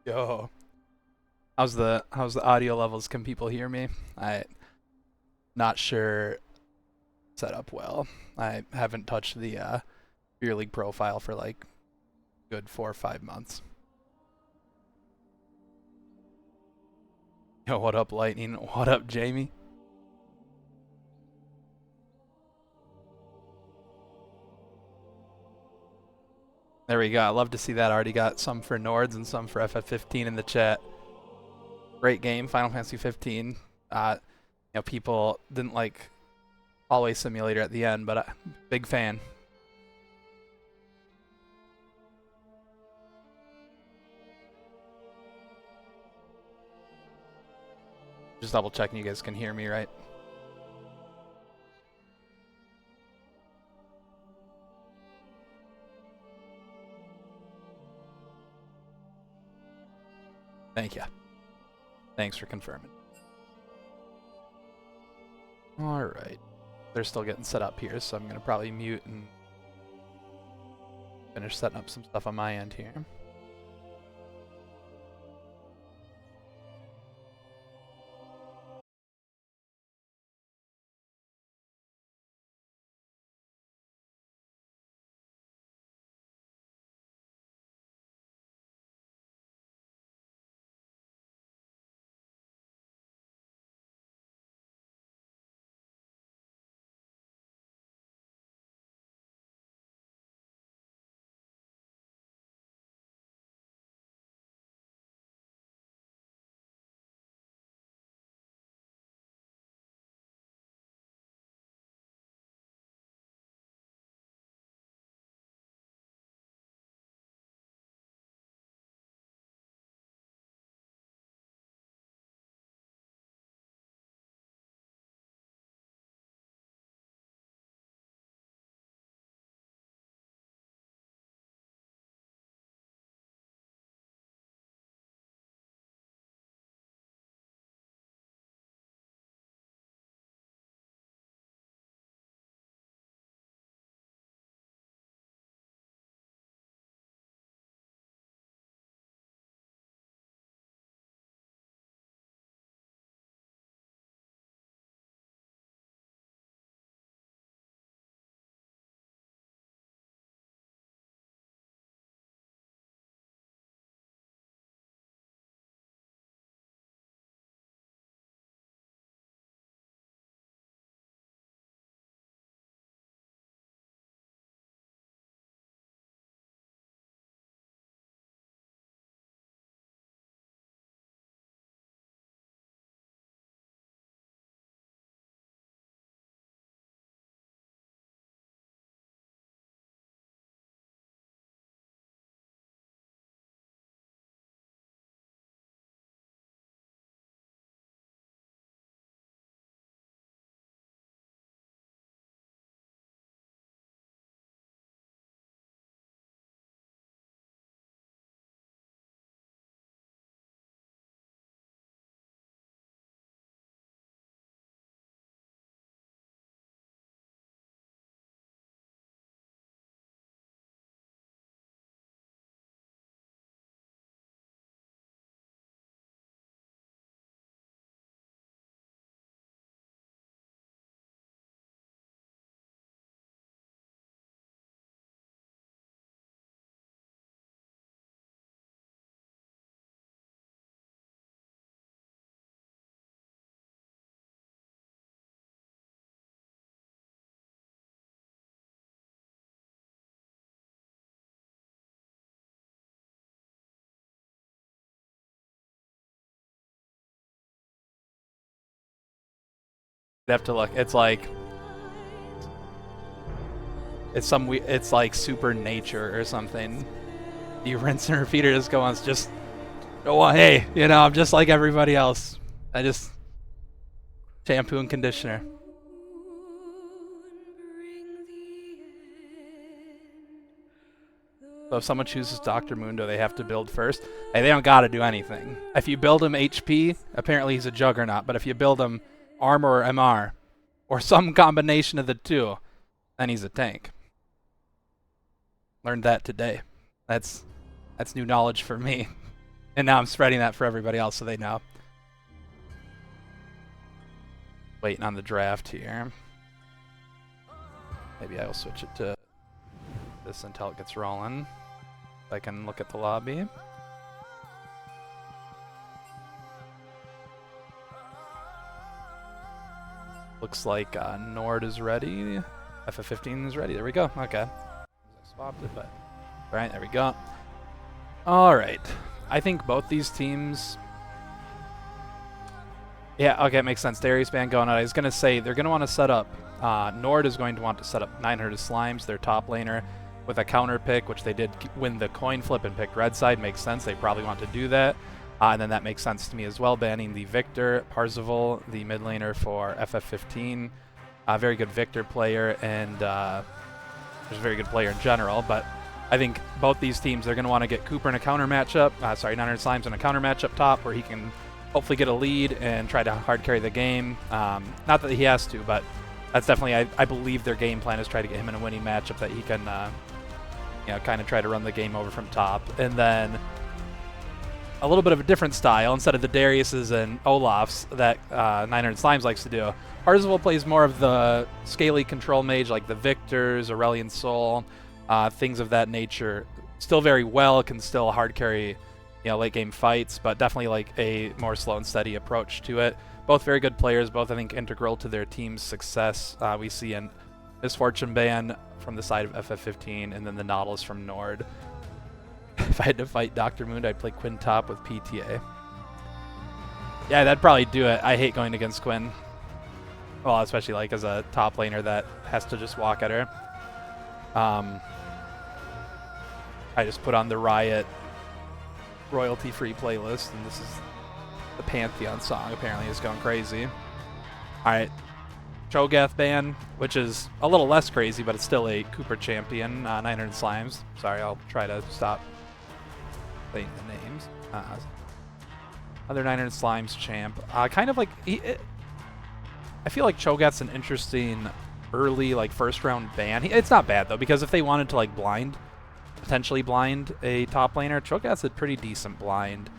Yo, how's the audio levels? Can people hear me? I not sure. Set up well. I haven't touched the beer league profile for like good 4 or 5 months. Yo, what up, Lightning? What up, Jamie? There we go. I love to see that. Already got some for NORDs and some for FF15 in the chat. Great game, Final Fantasy 15. People didn't like Always Simulator at the end, but big fan. Just double checking you guys can hear me, right? Thank you. Thanks for confirming. Alright. They're still getting set up here, so I'm going to probably mute and finish setting up some stuff on my end here. You have to look. It's like super nature or something. You rinse and repeat or just go on. It's just go on. Hey, I'm just like everybody else. I just shampoo and conditioner. So if someone chooses Dr. Mundo, they have to build first. Hey, they don't gotta do anything. If you build him HP, apparently he's a juggernaut. But if you build him armor or MR, or some combination of the two, then he's a tank. Learned that today. That's new knowledge for me. And now I'm spreading that for everybody else so they know. Waiting on the draft here. Maybe I'll switch it to this until it gets rolling. I can look at the lobby. Looks like NORD is ready. FF15 is ready. There we go. Okay. I swapped it, but all right, there we go. All right. I think both these teams. Yeah, okay, it makes sense. Darius Band going out. I was going to say they're going to want to set up. NORD is going to want to set up 900 Slimes, their top laner, with a counter pick, which they did win the coin flip and picked red side. Makes sense. They probably want to do that. And then that makes sense to me as well, banning the Victor, Parzival, the mid laner for FF15. Very good Victor player, and just a very good player in general. But I think both these teams, they're going to want to get Cooper in a counter matchup. 900 Slimes in a counter matchup top, where he can hopefully get a lead and try to hard carry the game. Not that he has to, but that's definitely, I believe their game plan is try to get him in a winning matchup that he can, kind of try to run the game over from top. And then a little bit of a different style instead of the Dariuses and Olafs that 900 Slimes likes to do. Parzival plays more of the scaly control mage like the Victors, Aurelion Sol, things of that nature. Still very well, can still hard carry late game fights, but definitely like a more slow and steady approach to it. Both very good players, both I think integral to their team's success. We see in Misfortune Ban from the side of FF15, and then the Nautilus from NORD. If I had to fight Dr. Moon, I'd play Quinn top with PTA. Yeah, that'd probably do it. I hate going against Quinn. Well, especially like as a top laner that has to just walk at her. I just put on the Riot royalty-free playlist, and this is the Pantheon song. Apparently is going crazy. All right. Cho'Gath ban, which is a little less crazy, but it's still a Cooper champion. 900 Slimes. Sorry, I'll try to stop saying the names. Other 900 Slimes champ. Kind of like... I feel like Cho'Gath's an interesting early, like, first-round ban. It's not bad, though, because if they wanted to, like, potentially blind a top laner, Cho'Gath's a pretty decent blind.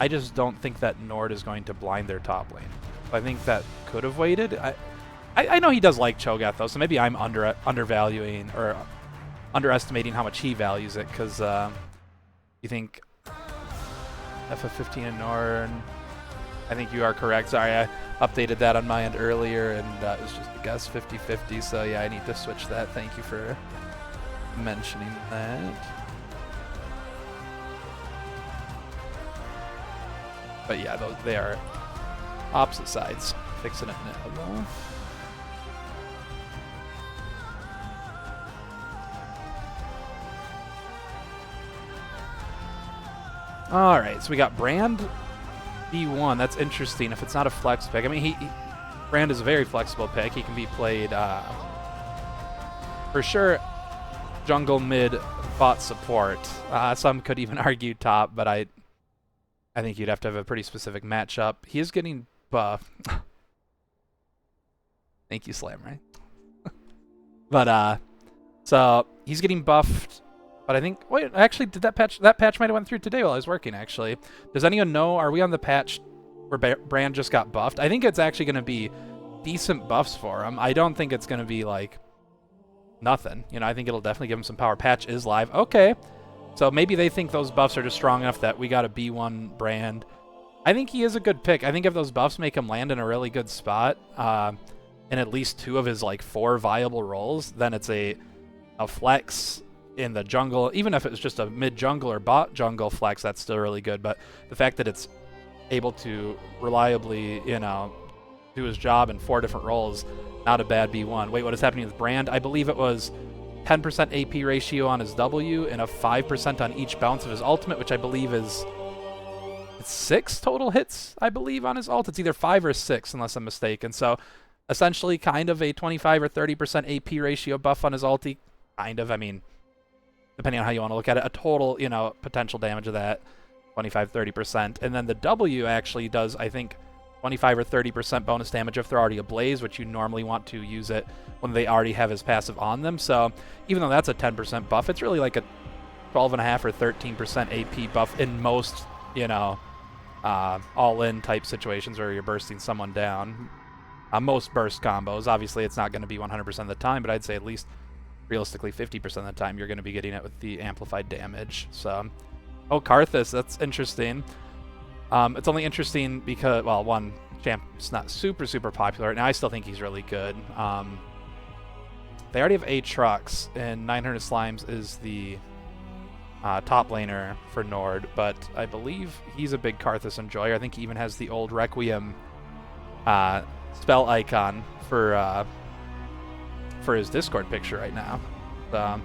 I just don't think that NORD is going to blind their top lane. I think that could have waited. I know he does like Cho'Gath, though, so maybe I'm undervaluing or underestimating how much he values it, because you think FF15 and NORD... I think you are correct. Sorry, I updated that on my end earlier, and it was just a guess, 50-50, so yeah, I need to switch that. Thank you for mentioning that. But yeah, they are opposite sides. Fixing it now. All right, so we got Brand B1. That's interesting. If it's not a flex pick, I mean, Brand is a very flexible pick. He can be played for sure. Jungle, mid, bot, support. Some could even argue top, but I think you'd have to have a pretty specific matchup. He is getting buffed. Thank you, Slam, right? But so he's getting buffed. But I think, wait, actually, did that patch might have went through today while I was working, actually. Does anyone know, are we on the patch where Brand just got buffed? I think it's actually going to be decent buffs for him. I don't think it's going to be, like, nothing. I think it'll definitely give him some power. Patch is live. Okay. So maybe they think those buffs are just strong enough that we got a B1 Brand. I think he is a good pick. I think if those buffs make him land in a really good spot, in at least 2 of his, like, 4 viable roles, then it's a flex in the jungle. Even if it's just a mid jungle or bot jungle flex, that's still really good. But the fact that it's able to reliably, do his job in 4 different roles, not a bad B1. Wait, what is happening with Brand? I believe it was 10% AP ratio on his W and a 5% on each bounce of his ultimate, which I believe is 6 total hits, I believe, on his ult. It's either 5 or 6, unless I'm mistaken. So essentially kind of a 25 or 30% AP ratio buff on his ulti. Kind of, I mean, depending on how you want to look at it, a total, potential damage of that, 25, 30%. And then the W actually does, I think, 25 or 30% bonus damage if they're already ablaze, which you normally want to use it when they already have his passive on them. So even though that's a 10% buff, it's really like a 12.5 or 13% AP buff in most you know, all-in type situations where you're bursting someone down. Most burst combos, obviously it's not going to be 100% of the time, but I'd say at least realistically 50% of the time you're going to be getting it with the amplified damage. So, oh, Karthus, that's interesting. It's only interesting because, well, one, Champ's not super popular right now. I still think he's really good. They already have Aatrox, and 900 Slimes is the top laner for NORD, but I believe he's a big Karthus enjoyer. I think he even has the old Requiem spell icon for his Discord picture right now. I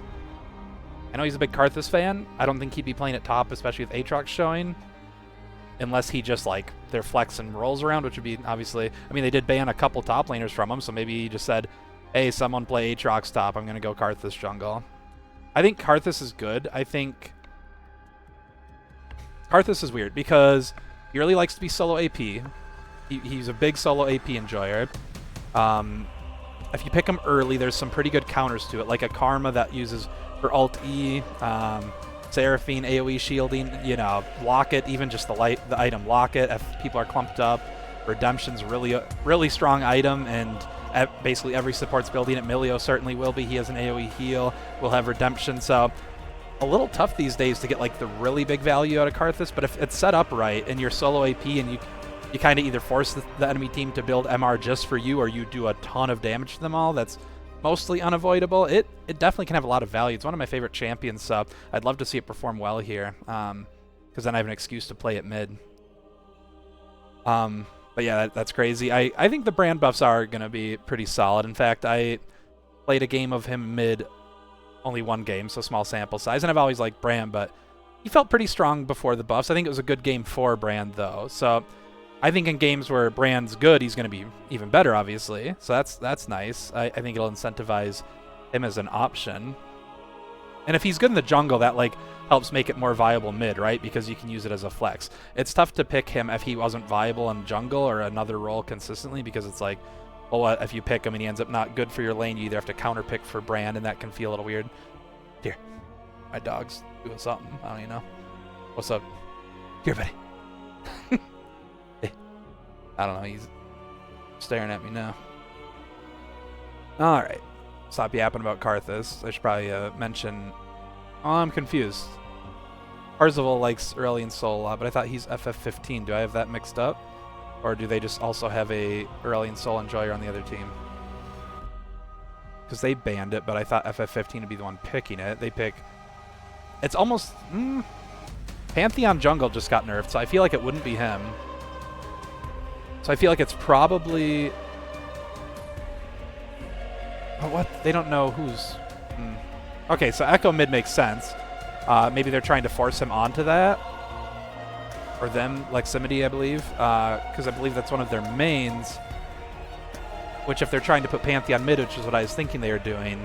know he's a big Karthus fan. I don't think he'd be playing at top, especially with Aatrox showing, unless he just, like, their flex and rolls around, which would be, obviously, I mean, they did ban a couple top laners from him, so maybe he just said, hey, someone play Aatrox top, I'm going to go Karthus jungle. I think Karthus is good. I think Karthus is weird because he really likes to be solo AP. He's a big solo AP enjoyer. If you pick him early, there's some pretty good counters to it, like a Karma that uses for ult E, Seraphine, AoE shielding, you know, Locket, even just the item Locket if people are clumped up. Redemption's really strong item, and basically every support's building it. Milio certainly will be. He has an AoE heal. We'll have Redemption, so a little tough these days to get like the really big value out of Karthus, but if it's set up right and you're solo AP and you kind of either force the enemy team to build MR just for you, or you do a ton of damage to them all, that's mostly unavoidable. It definitely can have a lot of value. It's one of my favorite champions, so I'd love to see it perform well here, because then I have an excuse to play it mid. But yeah, that's crazy. I think the brand buffs are going to be pretty solid. In fact, I played a game of him mid, only one game, so small sample size, and I've always liked Brand, but he felt pretty strong before the buffs. I think it was a good game for Brand, though, so I think in games where Brand's good, he's going to be even better, obviously, so that's nice. I think it'll incentivize him as an option. And if he's good in the jungle, that like helps make it more viable mid, right? Because you can use it as a flex. It's tough to pick him if he wasn't viable in jungle or another role consistently, because it's like, well, what if you pick him and he ends up not good for your lane, you either have to counter pick for Brand, and that can feel a little weird. Here, my dog's doing something. I don't even know. What's up? Here, buddy. Hey. I don't know. He's staring at me now. All right. Stop yapping about Karthus. I should probably mention... Oh, I'm confused. Parzival likes Aurelion Sol a lot, but I thought he's FF15. Do I have that mixed up? Or do they just also have a Aurelion Sol enjoyer on the other team? Because they banned it, but I thought FF15 would be the one picking it. They pick... It's almost... Pantheon Jungle just got nerfed, so I feel like it wouldn't be him. So I feel like it's probably... Oh, what? They don't know who's... Okay, so Echo mid makes sense. Maybe they're trying to force him onto that. Or them, Leximity, I believe. Because I believe that's one of their mains. Which, if they're trying to put Pantheon mid, which is what I was thinking they were doing,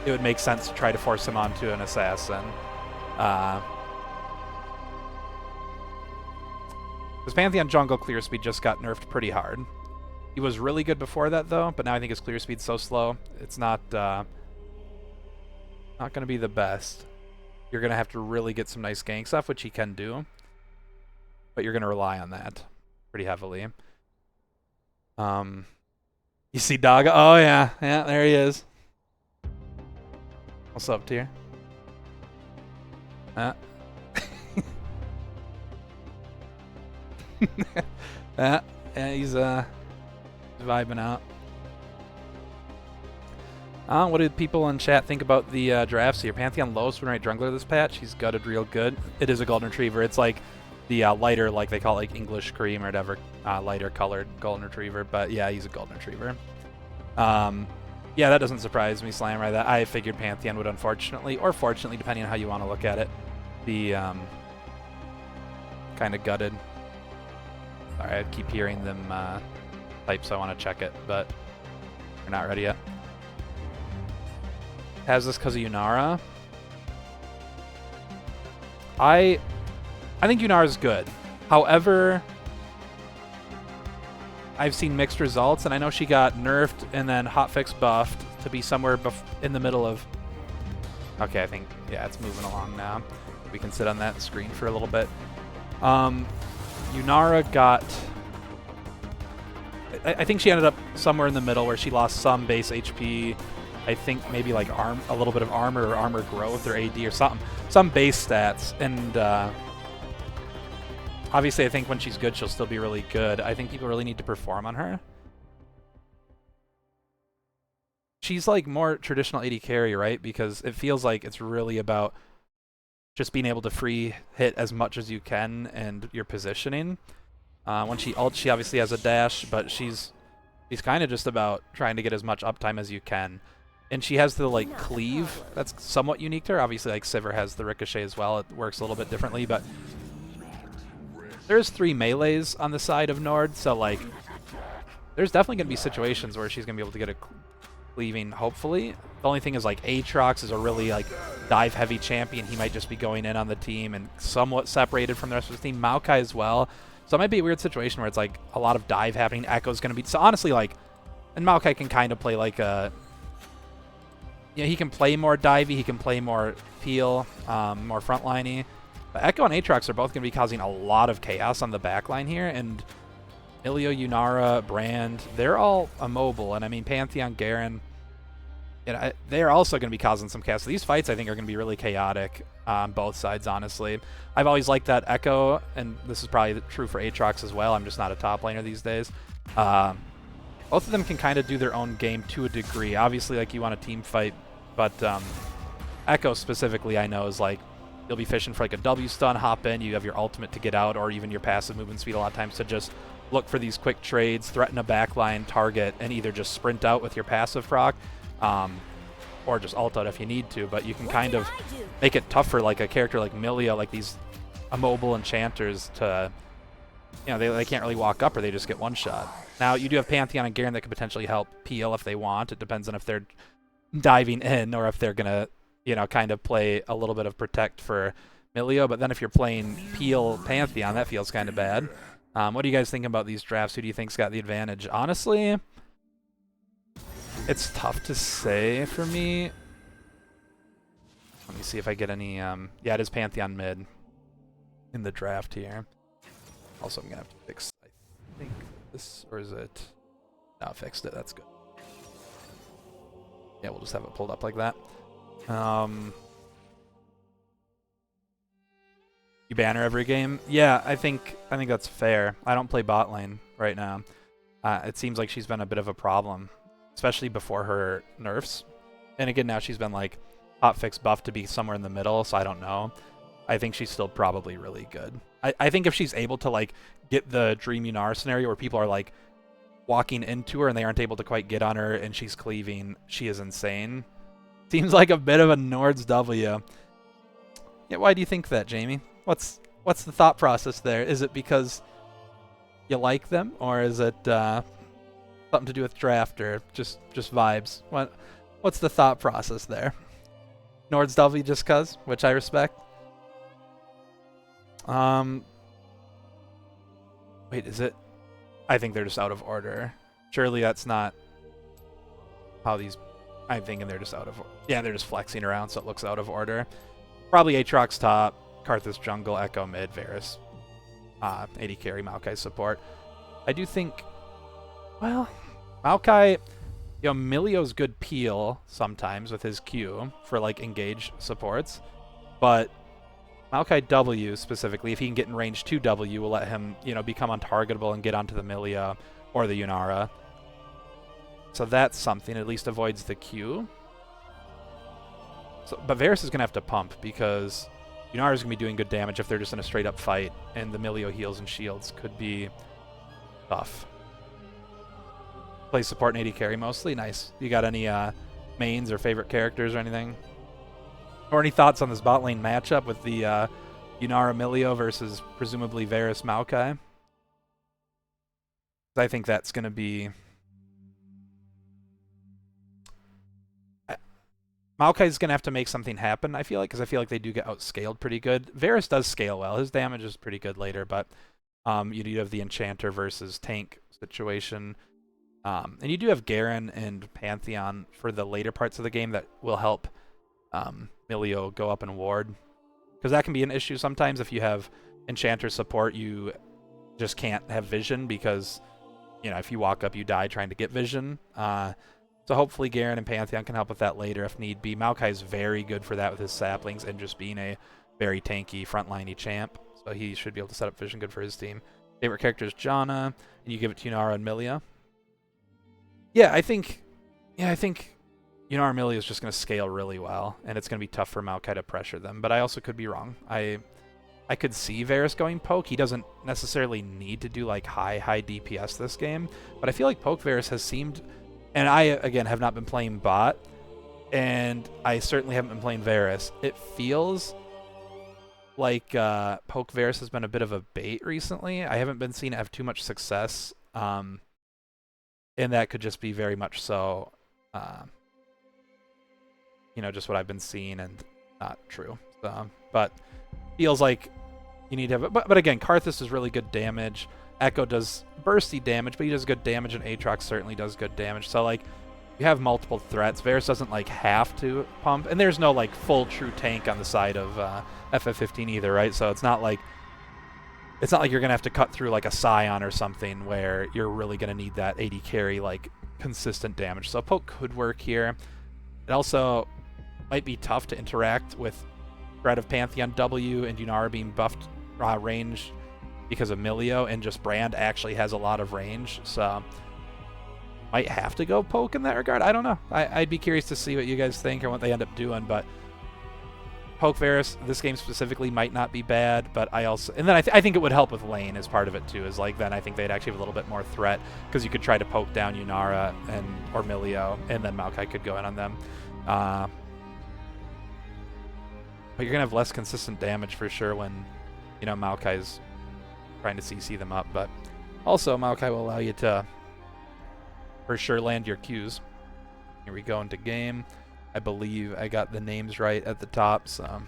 it would make sense to try to force him onto an assassin. Because Pantheon Jungle clear speed just got nerfed pretty hard. He was really good before that, though, but now I think his clear speed's so slow, it's not going to be the best. You're going to have to really get some nice gank stuff, which he can do, but you're going to rely on that pretty heavily. You see Daga? Oh, yeah. Yeah, there he is. What's up, Tier? Yeah, he's vibing out. What did people in chat think about the drafts here? Pantheon lowest win rate jungler this patch. He's gutted real good. It is a golden retriever. It's like the lighter, like they call it, like English cream or whatever, lighter colored golden retriever. But yeah, he's a golden retriever. Yeah, that doesn't surprise me, Slammer. That I figured Pantheon would, unfortunately, or fortunately, depending on how you want to look at it, be kind of gutted. Sorry, I keep hearing them type, so I want to check it, but we're not ready yet. Has this because of Yunara? I think Yunara's good. However, I've seen mixed results, and I know she got nerfed and then hotfix buffed to be somewhere in the middle of... Okay, I think, yeah, it's moving along now. We can sit on that screen for a little bit. Yunara got... I think she ended up somewhere in the middle where she lost some base HP. I think maybe like a little bit of armor or armor growth or AD or something. Some base stats. And obviously I think when she's good, she'll still be really good. I think people really need to perform on her. She's like more traditional AD carry, right? Because it feels like it's really about just being able to free hit as much as you can and your positioning. When she ults, she obviously has a dash, but she's kind of just about trying to get as much uptime as you can. And she has the like cleave that's somewhat unique to her. Obviously, like Sivir has the ricochet as well. It works a little bit differently, but there's 3 melees on the side of NORD, so like there's definitely going to be situations where she's going to be able to get a cleaving, hopefully. The only thing is like Aatrox is a really like dive-heavy champion. He might just be going in on the team and somewhat separated from the rest of the team. Maokai as well. So it might be a weird situation where it's like a lot of dive happening. Echo's going to be... So honestly, like... And Maokai can kind of play like a... Yeah, he can play more divey. He can play more peel, more frontliney. But Echo and Aatrox are both going to be causing a lot of chaos on the backline here. And Milio, Yunara, Brand, they're all immobile. And I mean, Pantheon, Garen... they're also going to be causing some chaos. So these fights, I think, are going to be really chaotic on both sides, honestly. I've always liked that Echo, and this is probably true for Aatrox as well. I'm just not a top laner these days. Both of them can kind of do their own game to a degree. Obviously, like, you want a team fight, but Echo specifically, I know, is like, you'll be fishing for like a W stun, hop in, you have your ultimate to get out, or even your passive movement speed a lot of times to just look for these quick trades, threaten a backline target, and either just sprint out with your passive proc, or just ult out if you need to, but you can kind of make it tough for like a character like Milio, like these immobile enchanters to, you know, they can't really walk up or they just get one shot. Now, you do have Pantheon and Garen that could potentially help peel if they want. It depends on if they're diving in or if they're going to, you know, kind of play a little bit of protect for Milio, but then if you're playing peel Pantheon, that feels kind of bad. What do you guys think about these drafts? Who do you think's got the advantage? Honestly... It's tough to say for me. Let me see if I get any... yeah, it is Pantheon mid in the draft here. Also, I'm going to have to fix, I think, this, or is it... No, I fixed it. That's good. Yeah, we'll just have it pulled up like that. You ban her every game? Yeah, I think that's fair. I don't play bot lane right now. It seems like she's been a bit of a problem, especially before her nerfs. And again, now she's been like hotfix buffed to be somewhere in the middle, so I don't know. I think she's still probably really good. I think if she's able to like get the Dream Yunara scenario where people are like walking into her and they aren't able to quite get on her and she's cleaving, she is insane. Seems like a bit of a Nord's W. Yeah, why do you think that, Jamie? What's the thought process there? Is it because you like them, or is it something to do with draft, or just vibes? What's the thought process there? Nord's W just cuz, which I respect. Wait, is it? I think they're just out of order. Surely that's not how these... I'm thinking they're just out of... Yeah, they're just flexing around, so it looks out of order. Probably Aatrox top, Karthus jungle, Echo mid, Varus AD carry, Maokai support. I do think... Well, Maokai... You know, Milio's good peel sometimes with his Q for, like, engage supports. But Maokai W specifically, if he can get in range to W, will let him, you know, become untargetable and get onto the Milio or the Yunara. So that's something. At least avoids the Q. So, but Varus is going to have to pump because Yunara is going to be doing good damage if they're just in a straight-up fight, and the Milio heals and shields could be tough. Play support and AD carry mostly. Nice. You got any mains or favorite characters or anything? Or any thoughts on this bot lane matchup with the Yunara Milio versus presumably Varus Maokai? I think that's going to be... Maokai's going to have to make something happen, I feel like, because I feel like they do get outscaled pretty good. Varus does scale well. His damage is pretty good later, but you do have the Enchanter versus tank situation. And you do have Garen and Pantheon for the later parts of the game that will help Milio go up and ward. Because that can be an issue sometimes if you have Enchanter support, you just can't have vision because, you know, if you walk up, you die trying to get vision. So hopefully Garen and Pantheon can help with that later if need be. Maokai is very good for that with his saplings and just being a very tanky, frontliney champ. So he should be able to set up vision good for his team. Favorite character is Janna, and you give it to Yunara and Milia. Yeah, I think Yunara and Milia is just going to scale really well, and it's going to be tough for Maokai to pressure them. But I also could be wrong. I could see Varus going poke. He doesn't necessarily need to do like high DPS this game, but I feel like poke Varus has seemed, and I again have not been playing bot, and I certainly haven't been playing Varus. It feels like poke Varus has been a bit of a bait recently. I haven't been seeing it have too much success, and that could just be very much so, you know, just what I've been seeing and not true. But feels like you need to have it. But again, Karthus is really good damage. Echo does bursty damage, but he does good damage, and Aatrox certainly does good damage. So, like, you have multiple threats. Varus doesn't, like, have to pump. And there's no, like, full true tank on the side of FF15 either, right? So it's not like you're going to have to cut through, like, a Scion or something where you're really going to need that AD carry, like, consistent damage. So poke could work here. It also might be tough to interact with threat of Pantheon W and Yunara being buffed range because of Milio, and just Brand actually has a lot of range, so might have to go poke in that regard. I don't know. I'd be curious to see what you guys think or what they end up doing, but poke Varus, this game specifically, might not be bad, but I also, and then I think it would help with lane as part of it too, is like then I think they'd actually have a little bit more threat, because you could try to poke down Yunara or Milio, and then Maokai could go in on them. But you're going to have less consistent damage for sure when, you know, Maokai's trying to CC them up. But also, Maokai will allow you to, for sure, land your Qs. Here we go into game. I believe I got the names right at the top, so.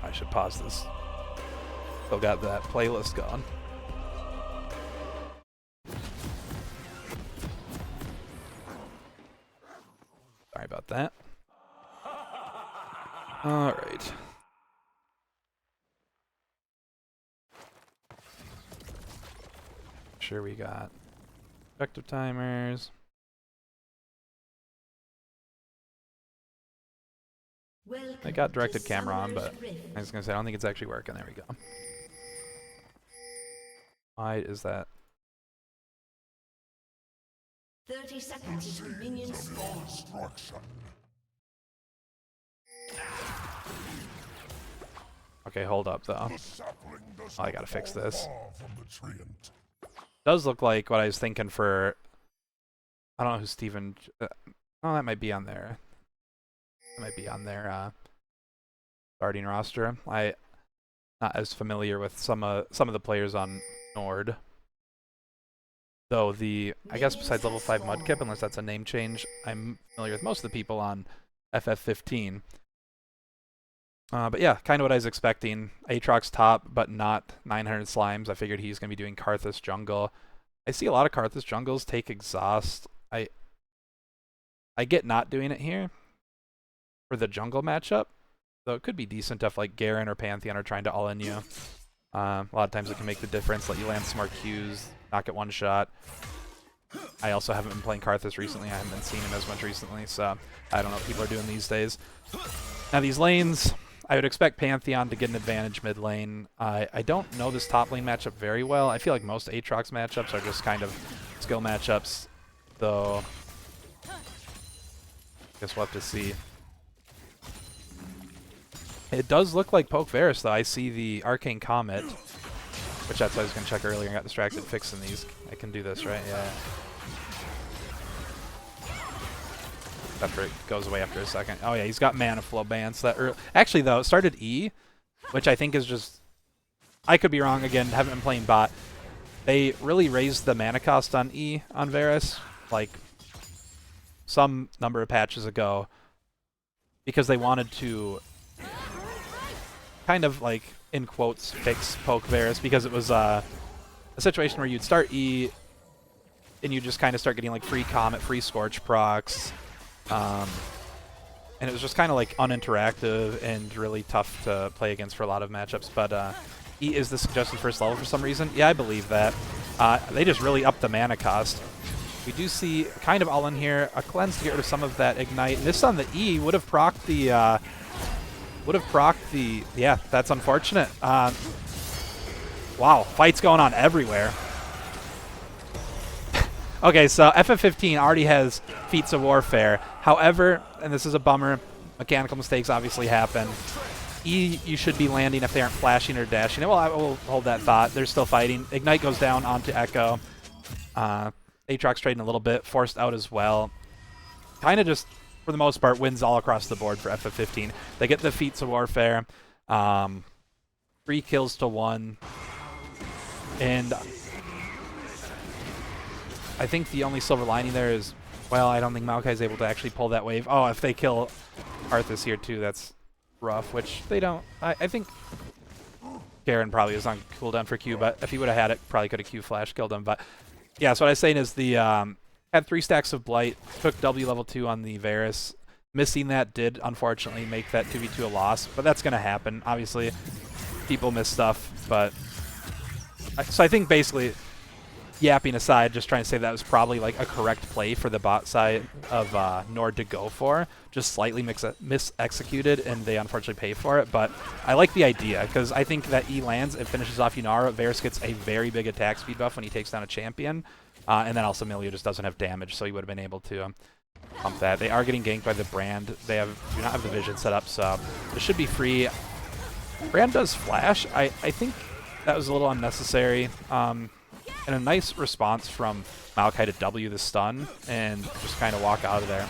I should pause this. Still got that playlist going. Sorry about that. All right. Sure, we got objective timers. I got directed camera on, but I was gonna say I don't think it's actually working. There we go. Why is that? 30 seconds to minions spawn. Okay, hold up though. Oh, I gotta fix this. Does look like what I was thinking for. I don't know who Steven. Oh, that might be on there. That might be on their starting roster. I'm not as familiar with some of the players on NORD. Though I guess besides level 5 Mudkip, unless that's a name change, I'm familiar with most of the people on FF15. But yeah, kind of what I was expecting. Aatrox top, but not 900 slimes. I figured he's going to be doing Karthus jungle. I see a lot of Karthus jungles take exhaust. I get not doing it here for the jungle matchup, though it could be decent if like Garen or Pantheon are trying to all-in you. A lot of times it can make the difference, let you land some more Qs, knock it one shot. I also haven't been playing Karthus recently. I haven't been seeing him as much recently, so I don't know what people are doing these days. Now these lanes, I would expect Pantheon to get an advantage mid lane. I don't know this top lane matchup very well. I feel like most Aatrox matchups are just kind of skill matchups, though I guess we'll have to see. It does look like poke Varus, though. I see the Arcane Comet, which that's what I was going to check earlier. I got distracted fixing these. I can do this, right? Yeah. After it goes away after a second. Oh yeah, he's got mana flow bans. Actually though, it started E, which I think is just, I could be wrong again, haven't been playing bot. They really raised the mana cost on E on Varus, like some number of patches ago, because they wanted to kind of like, in quotes, fix poke Varus, because it was a situation where you'd start E and you just kind of start getting like free Comet, free Scorch procs. and it was just kind of like uninteractive and really tough to play against for a lot of matchups. But E is the suggested first level for some reason. Yeah, I believe that. They just really upped the mana cost. We do see kind of all in here, a cleanse to get rid of some of that ignite. And this on the E would have procced the, yeah, that's unfortunate. Wow, fights going on everywhere. Okay, so FF15 already has feats of warfare. However, and this is a bummer, mechanical mistakes obviously happen. E, you should be landing if they aren't flashing or dashing. Well, I will hold that thought. They're still fighting. Ignite goes down onto Echo. Aatrox trading a little bit, forced out as well. Kind of just, for the most part, wins all across the board for FF15. They get the feats of warfare. 3 kills to 1. And I think the only silver lining there is, well, I don't think Maokai's able to actually pull that wave. Oh, if they kill Arthas here too, that's rough, which they don't. I think Garen probably was on cooldown for Q, but if he would have had it, probably could have Q flash killed him. But yeah, so what I was saying is the had 3 stacks of Blight, took W level 2 on the Varus. Missing that did unfortunately make that 2v2 a loss, but that's gonna happen. Obviously, people miss stuff, but so I think basically, yapping aside, just trying to say that was probably like a correct play for the bot side of NORD to go for. Just slightly mis-executed, and they unfortunately pay for it. But I like the idea, because I think that E lands, it finishes off Yunara. Varus gets a very big attack speed buff when he takes down a champion. And then also Milio just doesn't have damage, so he would have been able to pump that. They are getting ganked by the Brand. They do not have the vision set up, so this should be free. Brand does flash. I think that was a little unnecessary. And a nice response from Maokai to W the stun and just kind of walk out of there.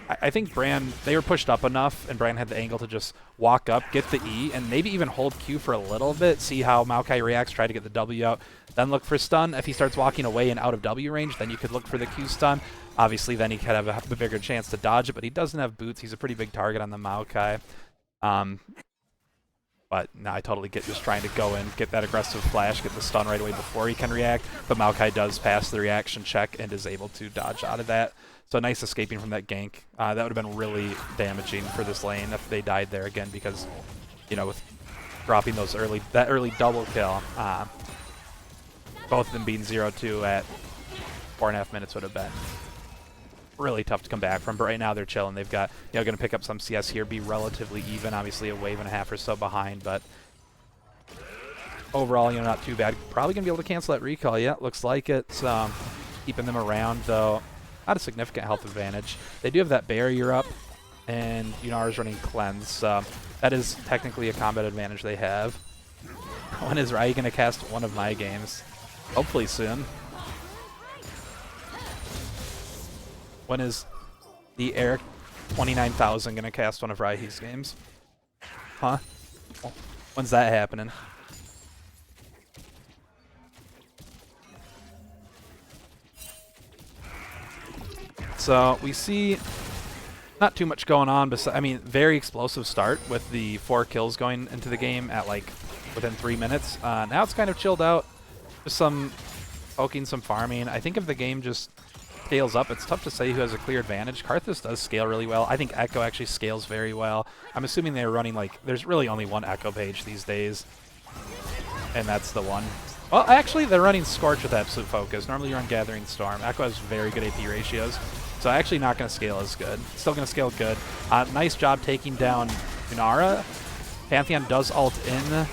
I think Brand, they were pushed up enough, and Brand had the angle to just walk up, get the E, and maybe even hold Q for a little bit, see how Maokai reacts, try to get the W out, then look for stun. If he starts walking away and out of W range, then you could look for the Q stun. Obviously, then he could have a bigger chance to dodge it, but he doesn't have boots. He's a pretty big target on the Maokai. But no, I totally get just trying to go in, get that aggressive flash, get the stun right away before he can react. But Maokai does pass the reaction check and is able to dodge out of that. So nice escaping from that gank. That would have been really damaging for this lane if they died there again, because, you know, with dropping those that early double kill, both of them being 0-2 at 4.5 minutes would have been really tough to come back from. But right now they're chilling. They've got, you know, going to pick up some CS here, be relatively even, obviously a wave and a half or so behind, but overall, you know, not too bad. Probably going to be able to cancel that recall. Yeah, looks like it's keeping them around, though not a significant health advantage. They do have that barrier up, and Yunara's running cleanse, so that is technically a combat advantage they have. When is Rai going to cast one of my games? Hopefully soon. When is the Eric 29,000 going to cast one of Raihi's games? Huh? When's that happening? So we see not too much going on, but I mean, very explosive start with the 4 kills going into the game at like within 3 minutes. Now it's kind of chilled out. Just some poking, some farming. I think if the game just scales up, it's tough to say who has a clear advantage. Karthus does scale really well. I think Echo actually scales very well. I'm assuming they're running like, there's really only one Echo page these days, and that's the one. Well, actually, they're running Scorch with Absolute Focus. Normally you're on Gathering Storm. Echo has very good AP ratios, so actually not going to scale as good. Still going to scale good. Nice job taking down Yunara. Pantheon does ult in.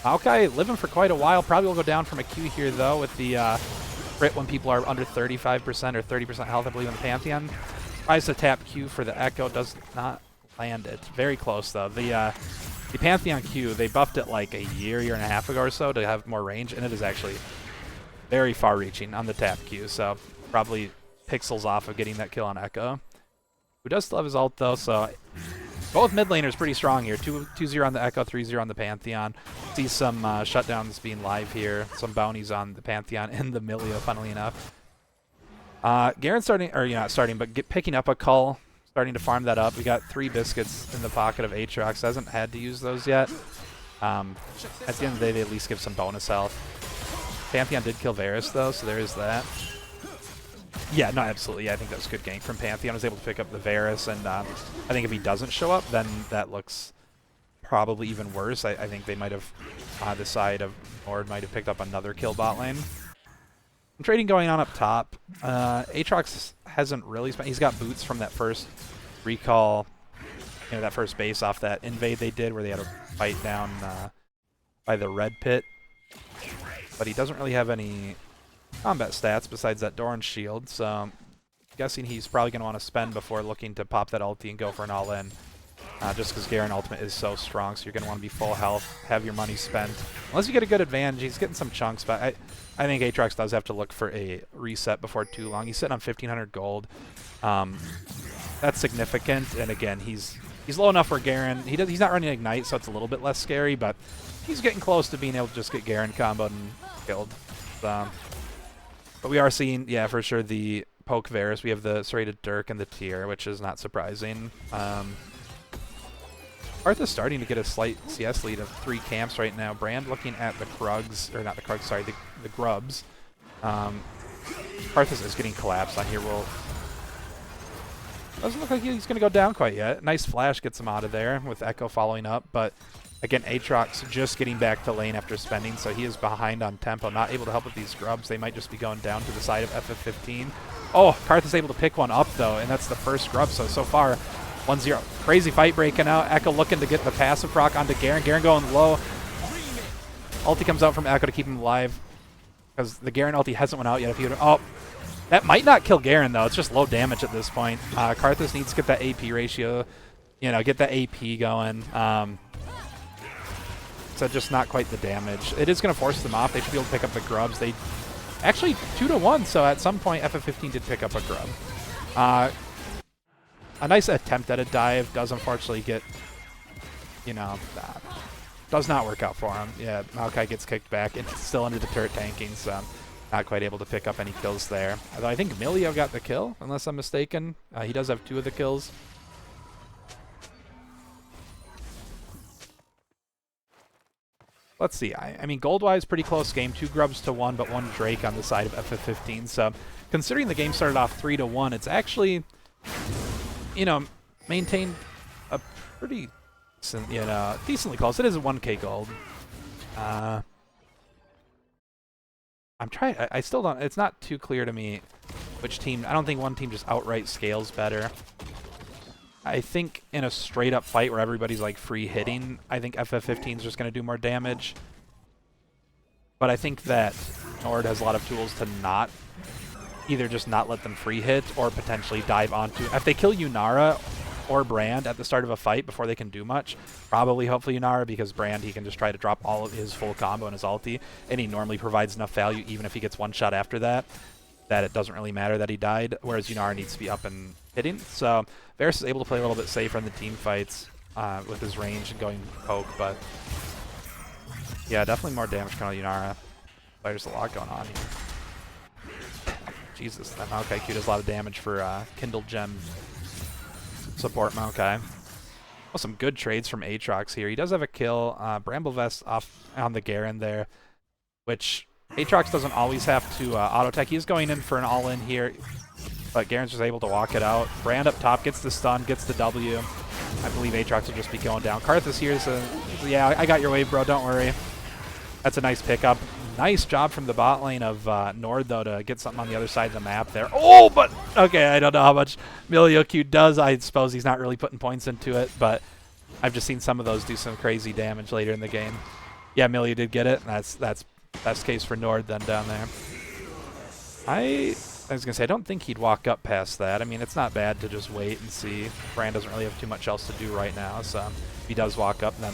Maokai living for quite a while. Probably will go down from a Q here, though, with the crit when people are under 35% or 30% health, I believe, on the Pantheon. Tries to tap Q for the Echo. Does not land it. Very close, though. The Pantheon Q, they buffed it like a year and a half ago or so to have more range, and it is actually very far-reaching on the tap Q, so probably pixels off of getting that kill on Echo, who does still have his ult, though, so both mid laners pretty strong here. 2-0 on the Echo, 3-0 on the Pantheon. See some shutdowns being live here, some bounties on the Pantheon and the Milio, funnily enough. Garen's starting, or not starting, but picking up a Cull. Starting to farm that up. We got 3 biscuits in the pocket of Aatrox. Hasn't had to use those yet. At the end of the day, they at least give some bonus health. Pantheon did kill Varus, though, so there is that. Yeah, no, absolutely. Yeah, I think that was a good gank from Pantheon. Was able to pick up the Varus, and I think if he doesn't show up, then that looks probably even worse. I think they might have, the side of NORD might have picked up another kill bot lane. Some trading going on up top. Aatrox hasn't really spent. He's got boots from that first recall, that first base off that invade they did where they had to fight down by the red pit. But he doesn't really have any combat stats besides that Doran shield, so I'm guessing he's probably going to want to spend before looking to pop that ulti and go for an all-in. Just because Garen ultimate is so strong, so you're going to want to be full health, have your money spent. Unless you get a good advantage, he's getting some chunks, but I think Aatrox does have to look for a reset before too long. He's sitting on 1,500 gold. That's significant, and again, he's low enough where Garen, he's not running Ignite, so it's a little bit less scary, but he's getting close to being able to just get Garen comboed and killed. But we are seeing, yeah, for sure, the poke Varus. We have the serrated Dirk and the Tier, which is not surprising. Karth is starting to get a slight CS lead of 3 camps right now. Brand looking at the Krugs, or not the Krugs, sorry, the Grubs. Karth is getting collapsed on here. Doesn't look like he's going to go down quite yet. Nice flash gets him out of there with Echo following up, but again, Aatrox just getting back to lane after spending, so he is behind on tempo, not able to help with these Grubs. They might just be going down to the side of FF15. Oh, Karth is able to pick one up, though, and that's the first Grub, so far, 1-0. Crazy fight breaking out. Echo looking to get the passive proc onto Garen. Garen going low. Ulti comes out from Echo to keep him alive, because the Garen ulti hasn't went out yet. If he would, oh, that might not kill Garen, though. It's just low damage at this point. Karthus needs to get that AP ratio, get that AP going. So just not quite the damage. It is going to force them off. They should be able to pick up the Grubs. They actually 2-1, so at some point FF15 did pick up a Grub. A nice attempt at a dive does unfortunately get, does not work out for him. Yeah, Maokai gets kicked back. It's still under the turret tanking, so not quite able to pick up any kills there. Although I think Milio got the kill, unless I'm mistaken. He does have 2 of the kills. Let's see. I mean, gold-wise, pretty close game. 2 Grubs to 1, but 1 Drake on the side of FF15. So, considering the game started off 3-1, it's actually, maintained a pretty, decently close. It is a 1K gold. I'm trying. I still don't. It's not too clear to me which team. I don't think one team just outright scales better. I think in a straight-up fight where everybody's like free hitting, I think FF15 is just going to do more damage. But I think that NORD has a lot of tools to not either just not let them free hit or potentially dive onto. If they kill Yunara or Brand at the start of a fight before they can do much, probably hopefully Yunara, because Brand, he can just try to drop all of his full combo and his ulti, and he normally provides enough value even if he gets one shot after that, that it doesn't really matter that he died, whereas Yunara needs to be up and hitting. So Varus is able to play a little bit safer in the team fights with his range and going poke, but yeah, definitely more damage coming out of Yunara. There's a lot going on here. Jesus, that Maokai Q does a lot of damage for Kindle Gem support Maokai. Oh, some good trades from Aatrox here. He does have a kill. Bramble Vest off on the Garen there, which Aatrox doesn't always have to auto-tech. He's going in for an all-in here, but Garen's just able to walk it out. Brand up top gets the stun, gets the W. I believe Aatrox will just be going down. Karthus here, so yeah, I got your wave, bro. Don't worry. That's a nice pickup. Nice job from the bot lane of NORD, though, to get something on the other side of the map there. Oh, but okay, I don't know how much Milio Q does. I suppose he's not really putting points into it, but I've just seen some of those do some crazy damage later in the game. Yeah, Milio did get it. That's best case for NORD then down there. I was gonna say I don't think he'd walk up past that. I mean, it's not bad to just wait and see. Brand doesn't really have too much else to do right now, so if he does walk up, then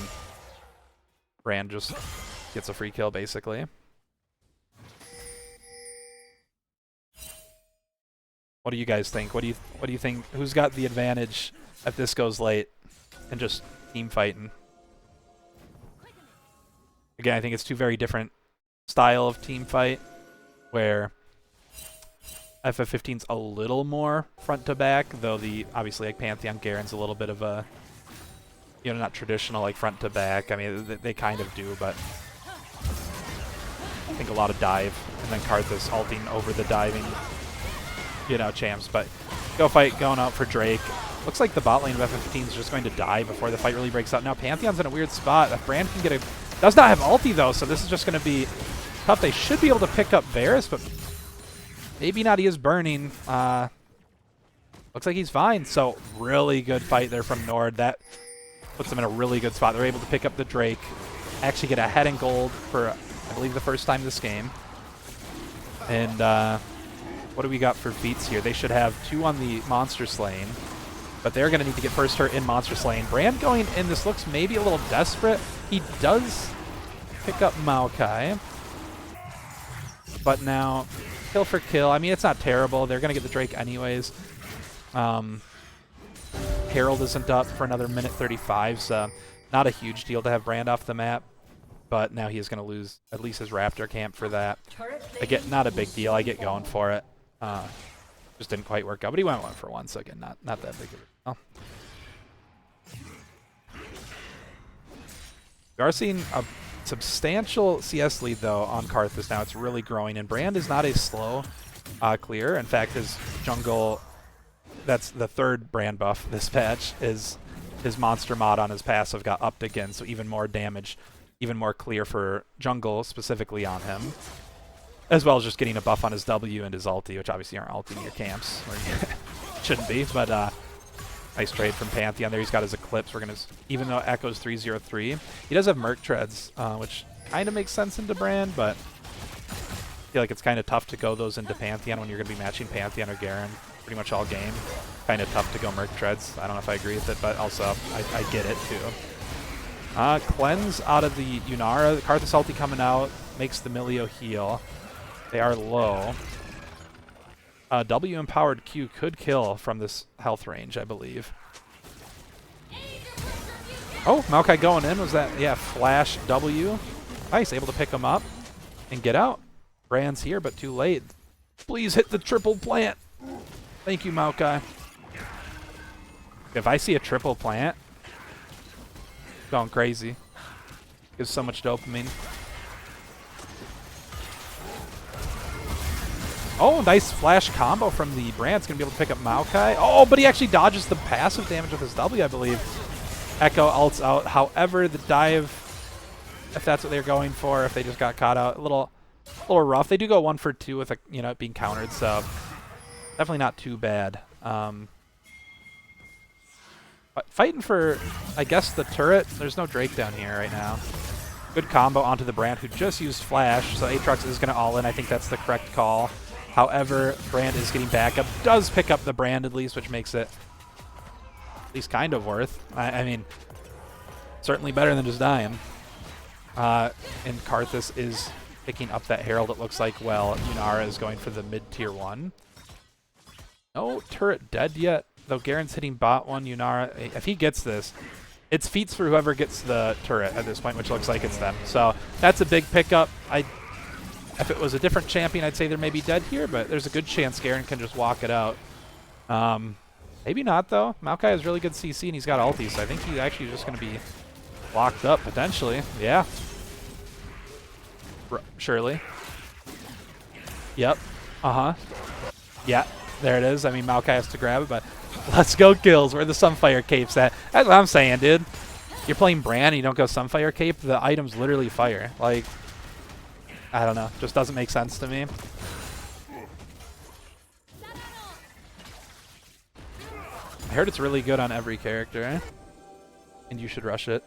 Brand just gets a free kill basically. What do you guys think? What do you think? Who's got the advantage if this goes late and just team fighting? Again, I think it's 2 very different style of team fight, where FF15's a little more front to back, though obviously like Pantheon Garen's a little bit of a not traditional like front to back. I mean they kind of do, but I think a lot of dive, and then Karthus ulting over the diving. you know, champs. But go fight going out for Drake. Looks like the bot lane of FF15 is just going to die before the fight really breaks out. Now Pantheon's in a weird spot. If Brand can get a... Does not have ulti, though, so this is just going to be tough. They should be able to pick up Varus, but maybe not. He is burning. Looks like he's fine. So really good fight there from Nord. That puts them in a really good spot. They're able to pick up the Drake, actually get ahead in gold for, I believe, the first time this game. And what do we got for feats here? They should have 2 on the Monster Slaying, but they're going to need to get first hurt in Monster Slaying. Brand going in, this looks maybe a little desperate. He does pick up Maokai, but now kill for kill. I mean, it's not terrible. They're going to get the Drake anyways. Herald isn't up for another minute 35, so not a huge deal to have Brand off the map. But now he is going to lose at least his Raptor camp for that. Again, not a big deal. I get going for it. Just didn't quite work out, but he went 1 for 1, so again, not that big of a deal. We are seeing a substantial CS lead, though, on Karthus now. It's really growing, and Brand is not a slow clear. In fact, his jungle, that's the 3rd Brand buff this patch, is his monster mod on his passive got upped again, so even more damage, even more clear for jungle specifically on him, as well as just getting a buff on his W and his ulti, which obviously aren't ulti your camps, or shouldn't be, but nice trade from Pantheon there. He's got his Eclipse. We're going to, even though Echo's 303, he does have Merc Treads, which kind of makes sense into Brand, but I feel like it's kind of tough to go those into Pantheon when you're going to be matching Pantheon or Garen pretty much all game. Kind of tough to go Merc Treads. I don't know if I agree with it, but also I get it too. Cleanse out of the Yunara. The Karthus ulti coming out makes the Milio heal. They are low. W-empowered Q could kill from this health range, I believe. Oh, Maokai going in. Was that, yeah, flash W. Nice, able to pick him up and get out. Brand's here, but too late. Please hit the triple plant. Thank you, Maokai. If I see a triple plant, going crazy. Gives so much dopamine. Oh, nice flash combo from the Brand. It's going to be able to pick up Maokai. Oh, but he actually dodges the passive damage with his W, I believe. Echo ults out. However, the dive, if that's what they're going for, if they just got caught out, a little rough. They do go 1 for 2 with it being countered, so definitely not too bad. But fighting for, I guess, the turret. There's no Drake down here right now. Good combo onto the Brand, who just used flash, so Aatrox is going to all in. I think that's the correct call. However, Brand is getting backup. Does pick up the Brand at least, which makes it at least kind of worth. I mean, certainly better than just dying. And Karthus is picking up that Herald, it looks like. Well, Yunara is going for the mid-tier 1. No turret dead yet, though Garen's hitting bot 1. Yunara, if he gets this, it's feats for whoever gets the turret at this point, which looks like it's them. So that's a big pickup. If it was a different champion, I'd say they're maybe dead here, but there's a good chance Garen can just walk it out. Maybe not, though. Maokai has really good CC, and he's got ulti, so I think he's actually just going to be locked up, potentially. Yeah. Surely. Yep. Uh-huh. Yeah, there it is. I mean, Maokai has to grab it, but let's go kills. Where the Sunfire Cape's at. That's what I'm saying, dude. You're playing Brand and you don't go Sunfire Cape, the items literally fire. Like, I don't know. Just doesn't make sense to me. I heard it's really good on every character, and you should rush it.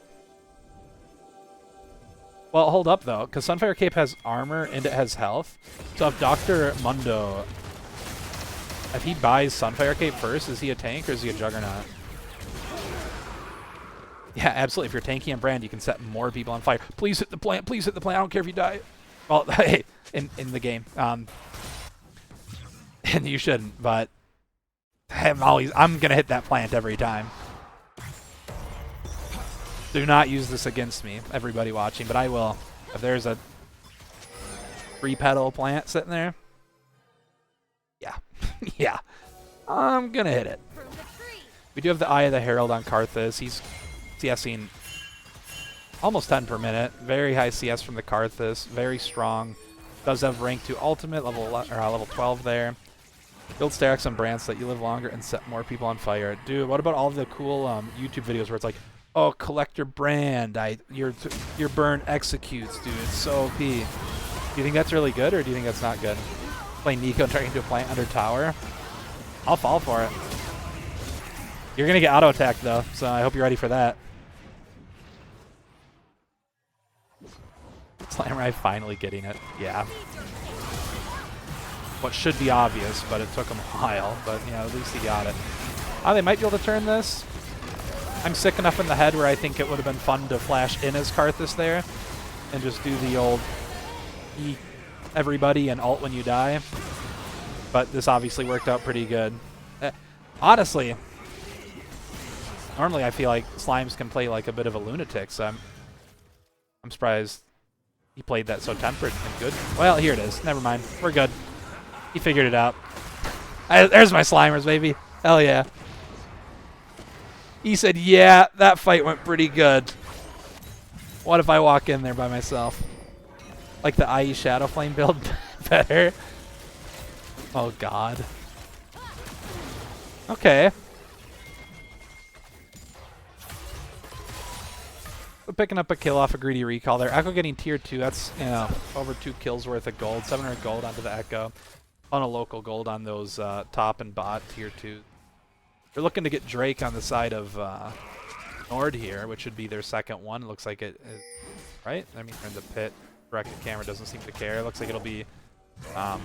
Well, hold up, though, because Sunfire Cape has armor and it has health. So if Dr. Mundo, if he buys Sunfire Cape first, is he a tank or is he a Juggernaut? Yeah, absolutely. If you're tanky and Brand, you can set more people on fire. Please hit the plant. Please hit the plant. I don't care if you die. Well, hey, in the game. And you shouldn't, but I'm going to hit that plant every time. Do not use this against me, everybody watching, but I will. If there's a 3-petal plant sitting there, yeah, yeah, I'm going to hit it. We do have the Eye of the Herald on Karthus. He's CSing almost 10 per minute. Very high CS from the Karthus. Very strong. Does have rank 2 ultimate, level 12 there. Build stacks on brands so that you live longer and set more people on fire. Dude, what about all the cool YouTube videos where it's like, oh, collect your brand. Your burn executes, dude. It's so OP. Do you think that's really good, or do you think that's not good? Playing Nico and trying to plant under tower? I'll fall for it. You're going to get auto-attacked, though, so I hope you're ready for that. Slamrai finally getting it. Yeah. What should be obvious, but it took him a while. But, you know, at least he got it. Oh, they might be able to turn this. I'm sick enough in the head where I think it would have been fun to flash in as Karthus there and just do the old E everybody and ult when you die. But this obviously worked out pretty good. Honestly, normally I feel like Slimes can play like a bit of a lunatic, so I'm surprised he played that so tempered and good. Well, here it is. Never mind. We're good. He figured it out. There's my Slimers, baby. Hell yeah. He said, yeah, that fight went pretty good. What if I walk in there by myself? Like the IE Shadow Flame build better? Oh, God. Okay. We're picking up a kill off a greedy recall there. Echo getting tier 2. That's, you know, over 2 kills worth of gold. 700 gold onto the Echo. On a local gold on those top and bot tier 2. They're looking to get Drake on the side of NORD here, which would be their second one. It looks like it is, right? I mean, in the pit. Directed camera doesn't seem to care. It looks like it'll be Mountain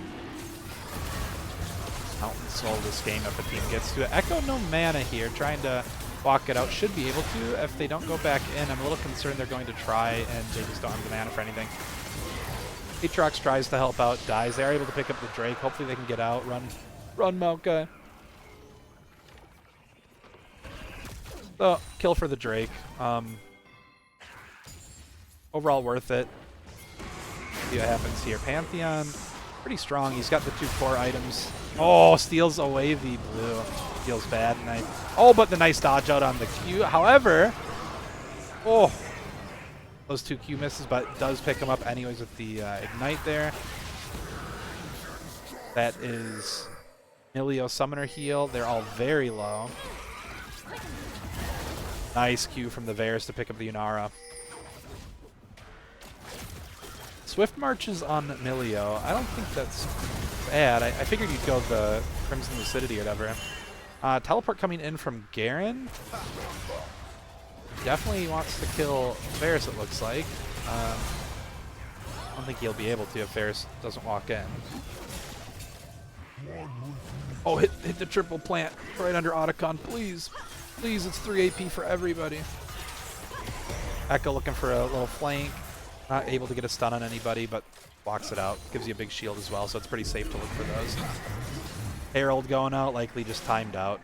Soul this game if the team gets to it. Echo no mana here, trying to walk it out. Should be able to if they don't go back in. I'm a little concerned they're going to try and they just don't have the mana for anything. Aatrox tries to help out, dies. They are able to pick up the Drake. Hopefully they can get out. Run Mount Guy. So, kill for the Drake. Overall worth it. See what happens here. Pantheon, pretty strong. He's got the 2 core items. Oh, steals away the blue. Feels bad. Nice. Oh, but the nice dodge out on the Q. However, oh, those 2 Q misses, but does pick him up anyways with the Ignite there. That is Milio Summoner heal. They're all very low. Nice Q from the Varus to pick up the Unara. Swift marches on Milio. I don't think that's bad. I figured you'd go the Crimson Lucidity or whatever. Teleport coming in from Garen. Definitely wants to kill Varus, it looks like. I don't think he'll be able to if Varus doesn't walk in. Oh, hit the triple plant right under Otacon, please. Please, it's 3 AP for everybody. Echo looking for a little flank. Not able to get a stun on anybody, but blocks it out. Gives you a big shield as well, so it's pretty safe to look for those. Herald going out, likely just timed out.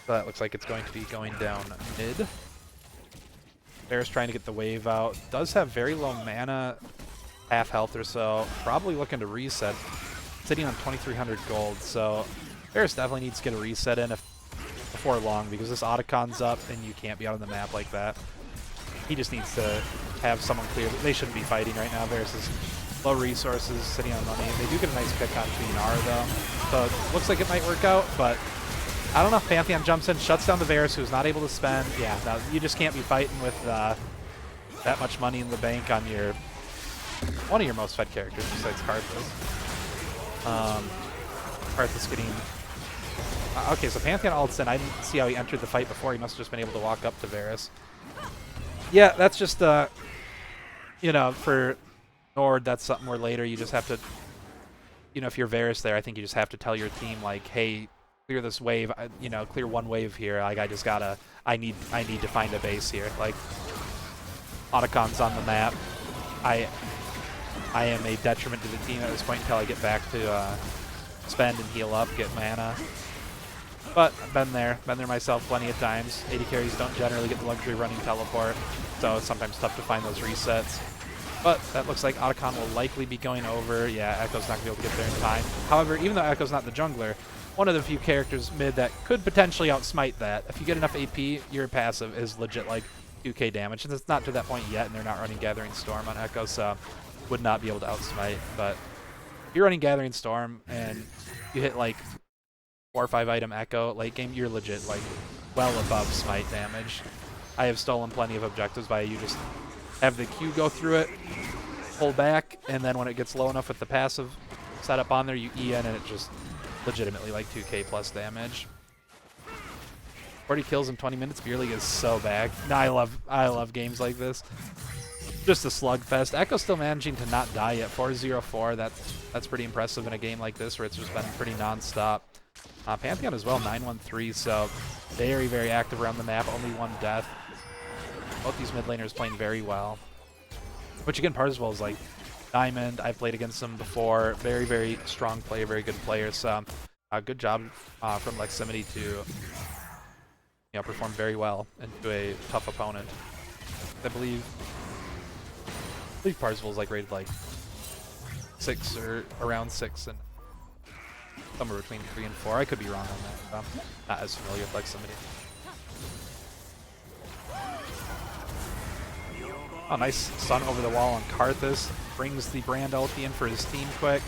So that looks like it's going to be going down mid. Bear's trying to get the wave out. Does have very low mana, half health or so. Probably looking to reset. Sitting on 2,300 gold, so Bear's definitely needs to get a reset in before long, because this Otacon's up and you can't be out on the map like that. He just needs to have someone clear. They shouldn't be fighting right now. Varus is low resources, sitting on money. They do get a nice pick on Inara though, so it looks like it might work out, but I don't know. Pantheon jumps in, shuts down the Varus, who's not able to spend. Yeah, no, you just can't be fighting with that much money in the bank on your one of your most fed characters besides Karthus. Karthus getting... okay, so Pantheon ults in. I didn't see how he entered the fight before. He must have just been able to walk up to Varus. Yeah, that's just, you know, for NORD, that's something where later you just have to, you know, if you're Varus there, I think you just have to tell your team, like, hey, clear this wave, you know, clear one wave here. Like, I just gotta, I need to find a base here. Like, Otacon's on the map. I am a detriment to the team at this point until I get back to spend and heal up, get mana. But I've been there myself plenty of times. AD carries don't generally get the luxury of running teleport, so it's sometimes tough to find those resets. But that looks like Otacon will likely be going over. Yeah, Echo's not going to be able to get there in time. However, even though Echo's not the jungler, one of the few characters mid that could potentially outsmite that. If you get enough AP, your passive is legit like 2k damage. And it's not to that point yet, and they're not running Gathering Storm on Echo, so would not be able to outsmite. But if you're running Gathering Storm and you hit like 4 or 5 item Echo late game, you're legit like well above smite damage. I have stolen plenty of objectives by you just have the Q go through it, pull back, and then when it gets low enough with the passive setup on there, you E in and it just legitimately like 2k plus damage. 40 kills in 20 minutes, Beer League is so bad. No, I love games like this. Just a slugfest. Echo's still managing to not die yet. 4-0-4. That's pretty impressive in a game like this where it's just been pretty non-stop. Pantheon as well, 9-1-3, so very, very active around the map. Only 1 death. Both these mid laners playing very well. Which again, Parzival is like Diamond. I've played against him before. Very, very strong player, very good player. So good job from Leximity to perform very well into a tough opponent. I believe Parzival is like rated like 6 or around 6 and somewhere between 3 and 4. I could be wrong on that. I'm not as familiar with Leximity. Oh, nice stun over the wall on Karthus. Brings the Brand ulti in for his team quick.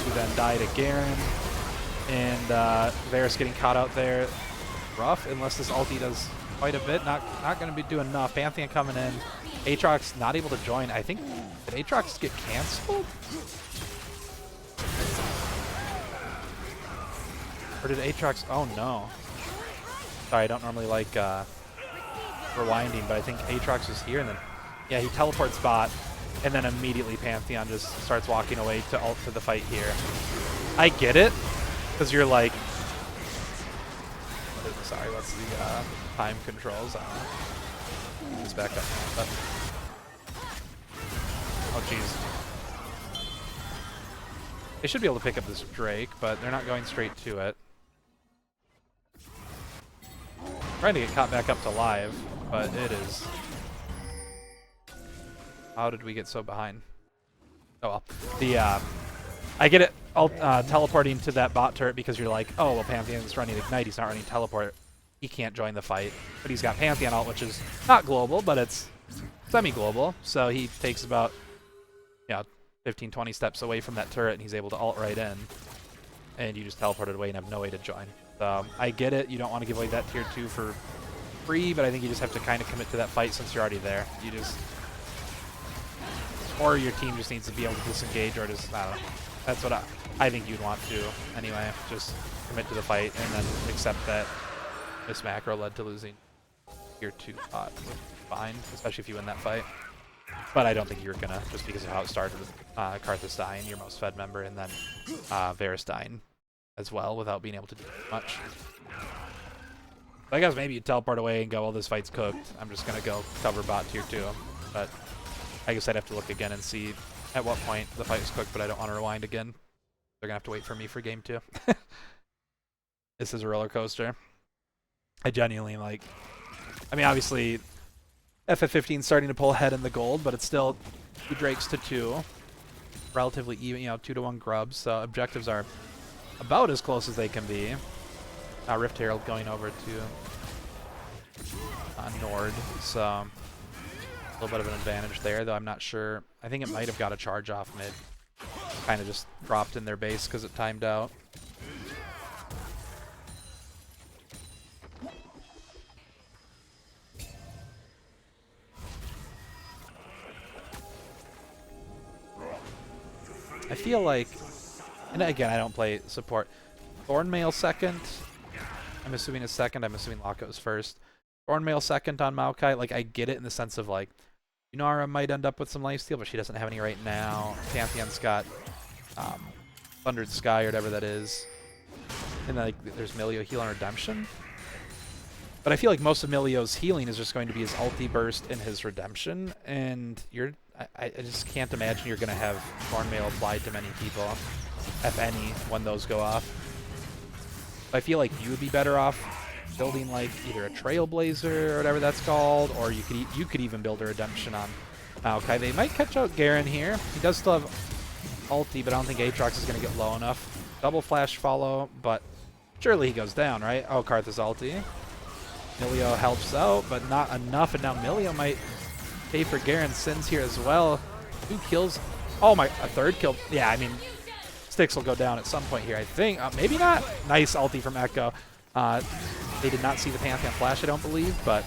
Who then died to Garen. And Varus getting caught out there. Rough, unless this ulti does quite a bit. Not going to be doing enough. Pantheon coming in. Aatrox not able to join. I think, did Aatrox get canceled? Or did Aatrox, oh no. Sorry, I don't normally like rewinding, but I think Aatrox was here and then, yeah, he teleports bot, and then immediately Pantheon just starts walking away to ult to the fight here. I get it, because you're like, sorry, what's the time controls? I don't know. It's back up now, but. Oh, jeez. They should be able to pick up this Drake, but they're not going straight to it. Trying to get caught back up to live, but it is. How did we get so behind? Oh well. The I get it. Teleporting to that bot turret because you're like, oh well, Pantheon's running Ignite. He's not running Teleport. He can't join the fight, but he's got Pantheon ult, which is not global, but it's semi-global. So he takes about 15-20 steps away from that turret, and he's able to ult right in, and you just teleported away and have no way to join. So I get it. You don't want to give away that tier 2 for free, but I think you just have to kind of commit to that fight since you're already there. You just, or your team just needs to be able to disengage, or just, I don't know. That's what I think you'd want to anyway. Just commit to the fight and then accept that this macro led to losing tier 2 spot. Fine, especially if you win that fight. But I don't think you're gonna, just because of how it started with Karthus dying, your most fed member, and then Varus dying as well without being able to do much. So I guess maybe you teleport away and go, well, this fight's cooked. I'm just gonna go cover bot tier 2. But I guess I'd have to look again and see at what point the fight is cooked, but I don't want to rewind again. They're gonna have to wait for me for game 2. This is a roller coaster. I genuinely like, I mean, obviously FF15 starting to pull ahead in the gold, but it's still 2 Drakes to 2. Relatively even, 2-to-1 grubs, so objectives are about as close as they can be. Rift Herald going over to NORD, so a little bit of an advantage there, though I'm not sure. I think it might have got a charge off mid. Kind of just dropped in their base because it timed out. I feel like, and again, I don't play support. Thornmail second. I'm assuming is second. I'm assuming Locko's first. Thornmail second on Maokai. Like, I get it in the sense of, like, Yunara might end up with some lifesteal, but she doesn't have any right now. Pantheon's got Thundered Sky or whatever that is. And then, like, there's Milio Heal and Redemption. But I feel like most of Milio's healing is just going to be his ulti burst and his redemption. And I just can't imagine you're going to have Thornmail applied to many people, if any, when those go off. I feel like you would be better off building like either a Trailblazer or whatever that's called, or you could even build a redemption on Maokai. They might catch out Garen here. He does still have ulti, but I don't think Aatrox is going to get low enough. Double flash follow, but surely he goes down, right? Oh, Karthus ulti. Milio helps out, but not enough, and now Milio might pay for Garen's sins here as well. 2 kills. Oh my, a 3rd kill. Yeah, I mean, Sticks will go down at some point here, I think. Maybe not. Nice ulti from Echo. They did not see the Pantheon flash, I don't believe, but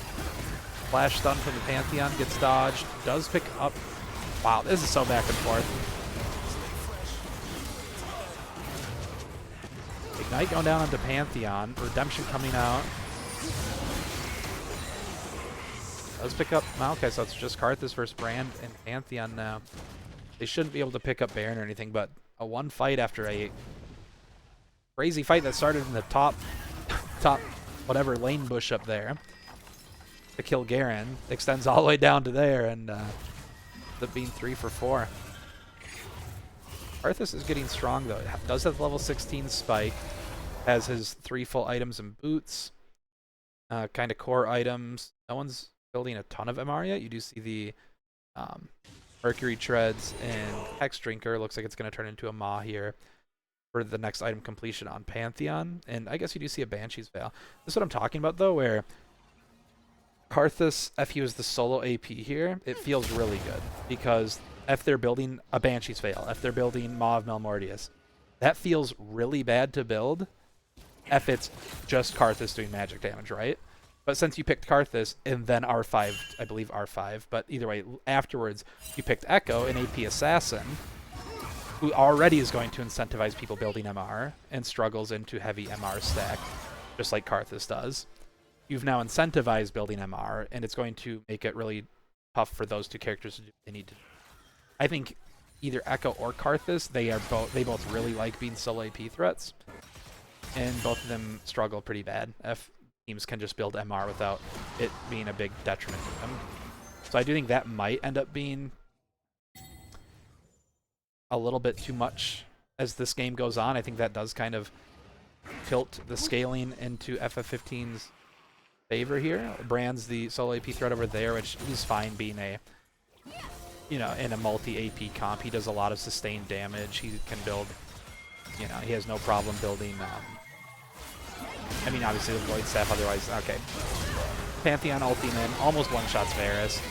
flash stun from the Pantheon gets dodged. Does pick up. Wow, this is so back and forth. Ignite going down onto Pantheon. Redemption coming out. Does pick up. Okay, so it's just Karthus versus Brand and Pantheon now. They shouldn't be able to pick up Baron or anything, but a one fight after a crazy fight that started in the top whatever lane bush up there to kill Garen extends all the way down to there, and ends up being 3 for 4. Karthus is getting strong though. It does have level 16 spike, has his 3 full items and boots, kind of core items. No one's building a ton of MR yet. You do see the Mercury Treads and Hex Drinker. Looks like it's going to turn into a Maw here for the next item completion on Pantheon. And I guess you do see a Banshee's Veil. This is what I'm talking about though, where Karthus, if he was the solo AP here, it feels really good. Because if they're building a Banshee's Veil, if they're building Maw of Melmortius, that feels really bad to build if it's just Karthus doing magic damage, right? But since you picked Karthus and then R5, I believe R5, but either way, afterwards, you picked Echo, an AP assassin, who already is going to incentivize people building MR and struggles into heavy MR stack, just like Karthus does. You've now incentivized building MR, and it's going to make it really tough for those two characters to do what they need to do. I think either Echo or Karthus, they both really like being solo AP threats, and both of them struggle pretty bad if teams can just build MR without it being a big detriment to them. So I do think that might end up being a little bit too much as this game goes on. I think that does kind of tilt the scaling into FF15's favor here. Brand's the solo AP threat over there, which he's fine being a, you know, in a multi-AP comp. He does a lot of sustained damage. He can build, you know, he has no problem building, I mean, obviously the Void Staff, otherwise, okay. Pantheon ulting in, almost one-shots Varus.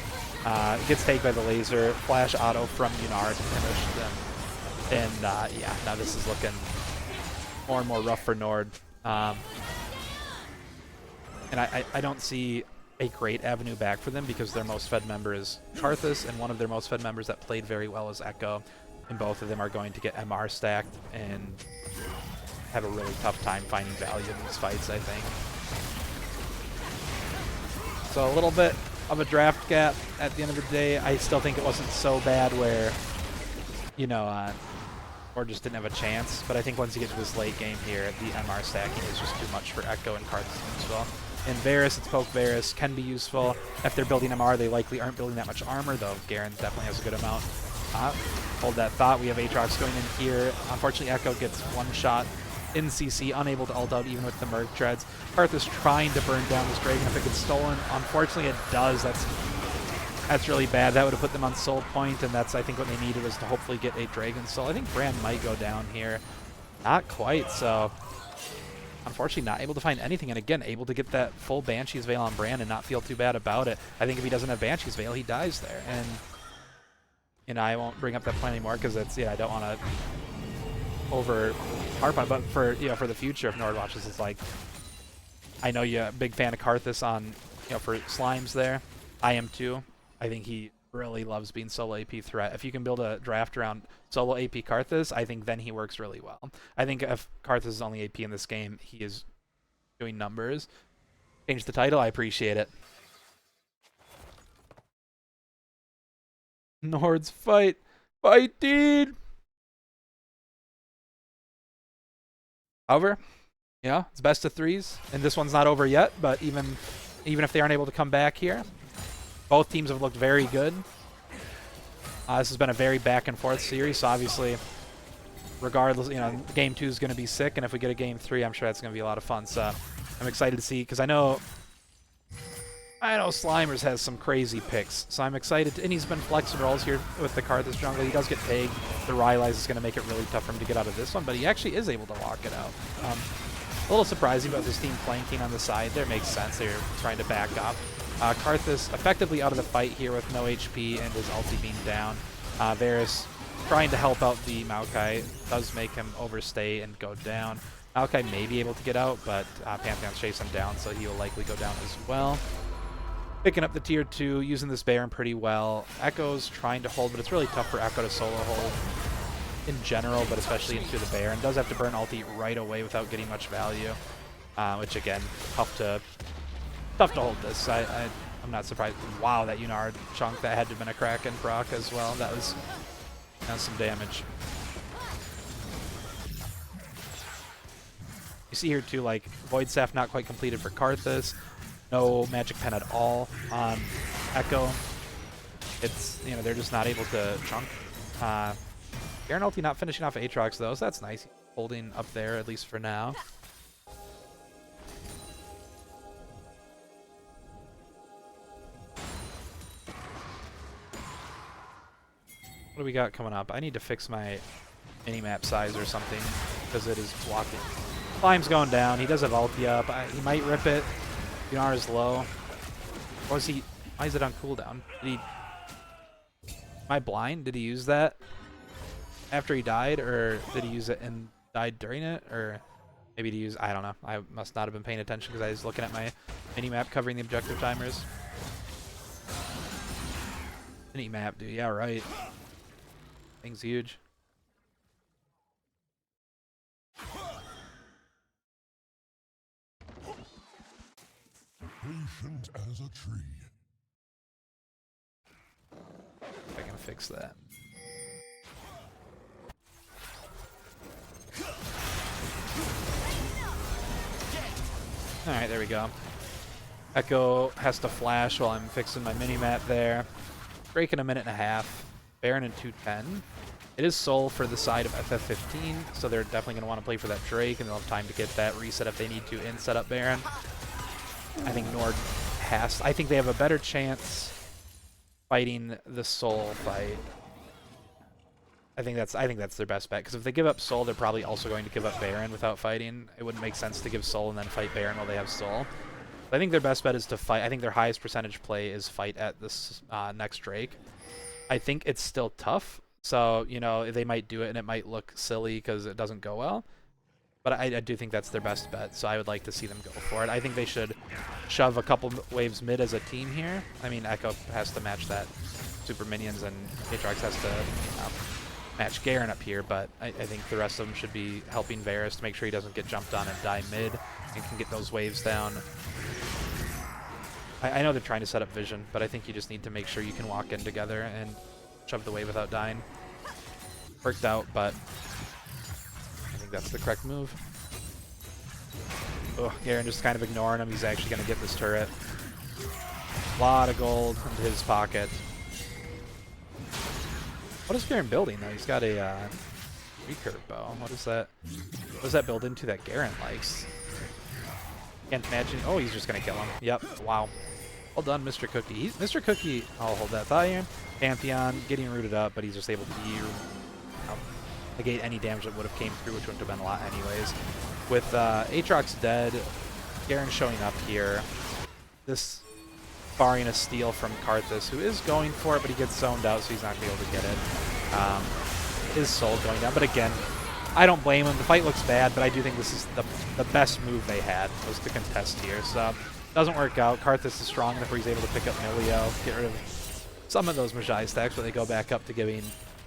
Gets taken by the laser, flash auto from Unard to finish them. And yeah, now this is looking more and more rough for NORD. And I don't see a great avenue back for them because their most fed member is Karthus, and one of their most fed members that played very well is Echo. And both of them are going to get MR stacked and have a really tough time finding value in these fights, I think. So a little bit of a draft gap at the end of the day. I still think it wasn't so bad where, you know, or just didn't have a chance. But I think once you get to this late game here, the MR stacking is just too much for Echo and Karthus as well. And Varus, it's Poke Varus, can be useful. If they're building MR, they likely aren't building that much armor, though Garen definitely has a good amount. Hold that thought. We have Aatrox going in here. Unfortunately, Echo gets one shot in CC, unable to ult out even with the Merc Treads. Karthus trying to burn down this Dragon if it gets stolen. Unfortunately, it does. That's really bad. That would have put them on Soul Point, and that's, I think, what they needed was to hopefully get a Dragon Soul. I think Brand might go down here. Not quite, so unfortunately not able to find anything, and again, able to get that full Banshee's Veil on Brand and not feel too bad about it. I think if he doesn't have Banshee's Veil, he dies there, and you know, I won't bring up that point anymore because it's, yeah, I don't want to over harp on it, but for, you know, for the future, if NORD watches, it's like, I know you're a big fan of Karthus on, you know, for Slimes there. I am too. I think he really loves being solo AP threat. If you can build a draft around solo AP Karthus, I think then he works really well. I think if Karthus is only AP in this game, he is doing numbers. Change the title, I appreciate it. NORD's fight. Fight, dude! However, you know, it's best of threes, and this one's not over yet, but even if they aren't able to come back here, both teams have looked very good. This has been a very back-and-forth series, so obviously, regardless, you know, Game 2 is going to be sick, and if we get a Game 3, I'm sure that's going to be a lot of fun. So I'm excited to see, because I know Slimers has some crazy picks, so I'm excited to, and he's been flexing roles here with the Karthus jungle. He does get tagged. The Rylai's is going to make it really tough for him to get out of this one, but he actually is able to lock it out. A little surprising about this team flanking on the side there. Makes sense. They're trying to back off. Karthus effectively out of the fight here with no HP and his ulti being down. Varus trying to help out the Maokai does make him overstay and go down. Maokai may be able to get out, but Pantheon's chasing him down, so he will likely go down as well. Picking up the tier 2, using this Baron pretty well. Echo's trying to hold, but it's really tough for Echo to solo hold in general, but especially into the Baron. Does have to burn ulti right away without getting much value, which again, tough to hold this. I'm not surprised. Wow, that Unard chunk, that had to have been a Kraken proc as well. That was some damage. You see here too, like, Void Staff not quite completed for Karthus. No Magic Pen at all on Echo. It's, you know, they're just not able to chunk. Baron ulti not finishing off Aatrox though, so that's nice. Holding up there, at least for now. What do we got coming up? I need to fix my mini-map size or something, because it is blocking. Climb's going down. He does have ulti up. He might rip it. Yunar is low. Or is he... Why is it on cooldown? Did he... Am I blind? Did he use that after he died? Or did he use it and died during it? Or maybe to use... I don't know. I must not have been paying attention because I was looking at my mini-map covering the objective timers. Mini-map, dude. Yeah, right. Thing's huge. Patient as a tree. I can fix that. Alright, there we go. Echo has to flash while I'm fixing my mini-map there. Drake in a minute and a half. Baron in 210. It is Soul for the side of FF15, so they're definitely going to want to play for that Drake, and they'll have time to get that reset if they need to in setup Baron. I think NORD has... I think they have a better chance fighting the Soul fight. I think that's their best bet, because if they give up Soul, they're probably also going to give up Baron without fighting. It wouldn't make sense to give Soul and then fight Baron while they have Soul. I think their best bet is to fight. I think their highest percentage play is fight at this next Drake. I think it's still tough, so, you know, they might do it and it might look silly because it doesn't go well. But I do think that's their best bet, so I would like to see them go for it. I think they should shove a couple waves mid as a team here. I mean, Echo has to match that super minions, and Aatrox has to match Garen up here, but I think the rest of them should be helping Varus to make sure he doesn't get jumped on and die mid and can get those waves down. I know they're trying to set up vision, but I think you just need to make sure you can walk in together and shove the wave without dying. Worked out, but I think that's the correct move. Ugh, Garen just kind of ignoring him. He's actually going to get this turret. A lot of gold into his pocket. What is Garen building, though? He's got a recurve bow. What is that? What does that build into that Garen likes? Can't imagine. Oh, he's just going to kill him. Yep. Wow. Well done, Mr. Cookie. Mr. Cookie, I'll hold that thought here. Pantheon getting rooted up, but he's just able to negate any damage that would have came through, which wouldn't have been a lot anyways. With Aatrox dead, Garen showing up here. This barring a steal from Karthus, who is going for it, but he gets zoned out, so he's not going to be able to get it. His soul going down, but again, I don't blame him. The fight looks bad, but I do think this is the best move they had, was to contest here. So, doesn't work out. Karthus is strong enough where he's able to pick up Milio, get rid of some of those Magi stacks, but they go back up to giving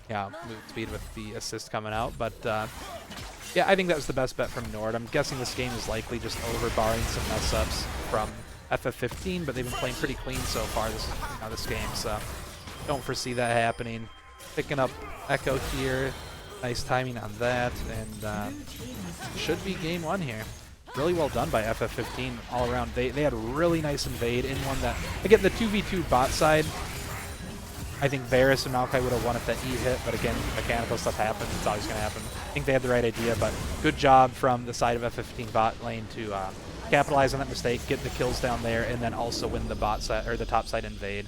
move speed with the assist coming out. But yeah, I think that was the best bet from NORD. I'm guessing this game is likely just over, barring some mess-ups from FF15, but they've been playing pretty clean so far this game, so don't foresee that happening. Picking up Echo here. Nice timing on that, and should be game one here. Really well done by FF15 all around. They had a really nice invade in one that... Again, the 2v2 bot side, I think Varus and Maokai would have won if that E hit, but again, mechanical stuff happens. It's always going to happen. I think they had the right idea, but good job from the side of FF15 bot lane to capitalize on that mistake, get the kills down there, and then also win the bot side, or the top side invade.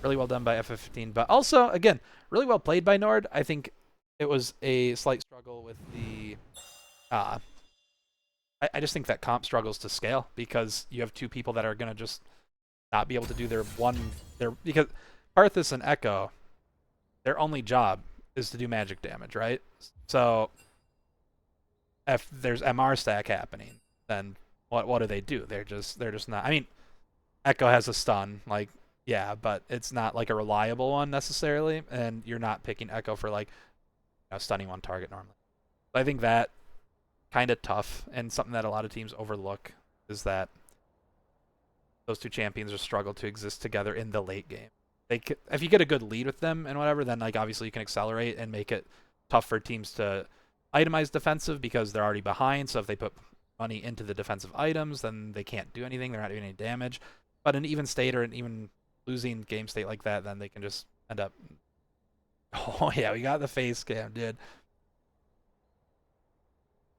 Really well done by FF15, but also, again, really well played by NORD. I think it was a slight struggle with the... I just think that comp struggles to scale, because you have two people that are going to just not be able to do because Karthus and Echo, their only job is to do magic damage, right? So if there's MR stack happening, then what do they do? They're just not. I mean, Echo has a stun, like yeah, but it's not like a reliable one necessarily, and you're not picking Echo for like stunning one target normally. So I think that kind of tough, and something that a lot of teams overlook is that those two champions just struggle to exist together in the late game. If you get a good lead with them and whatever, then like obviously you can accelerate and make it tough for teams to itemize defensive because they're already behind. So if they put money into the defensive items, then they can't do anything. They're not doing any damage. But an even state or an even losing game state like that, then they can just end up. Oh yeah, we got the face cam, dude.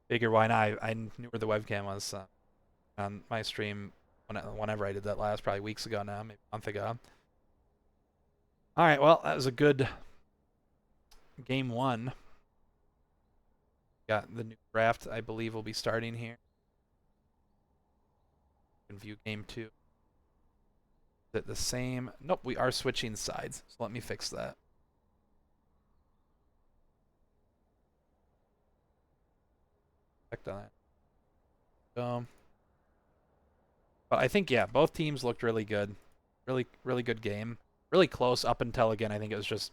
Figure why not? I knew where the webcam was on my stream whenever I did that last, probably weeks ago now, maybe a month ago. All right, well, that was a good game one. Got the new draft, I believe, will be starting here. You can view game two. Is it the same? Nope, we are switching sides, so let me fix that. Checked on that. But I think, yeah, both teams looked really good. Really good game. Really close up until, again, I think it was just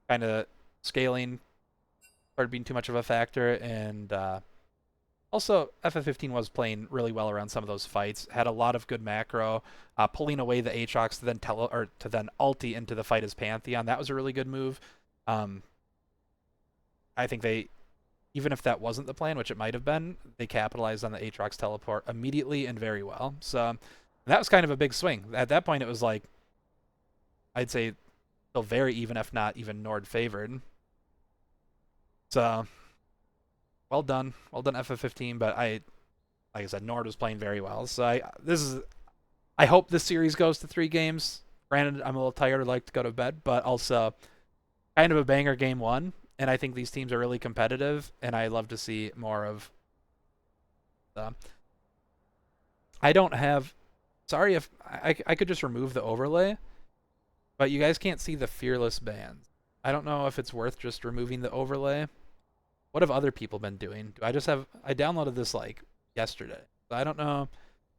kind of scaling started being too much of a factor. And also, FF15 was playing really well around some of those fights. Had a lot of good macro. Pulling away the Aatrox to then ulti into the fight as Pantheon. That was a really good move. I think they, even if that wasn't the plan, which it might have been, they capitalized on the Aatrox teleport immediately and very well. So that was kind of a big swing. At that point, it was like, I'd say still very even, if not even NORD favored. So, well done FF15. But like I said, NORD was playing very well. So I hope this series goes to 3 games. Granted, I'm a little tired. I'd like to go to bed, but also kind of a banger game one. And I think these teams are really competitive, and I love to see more of them. I don't have. Sorry if I could just remove the overlay, but you guys can't see the fearless bands. I don't know if it's worth just removing the overlay. What have other people been doing? I downloaded this like yesterday. So I don't know.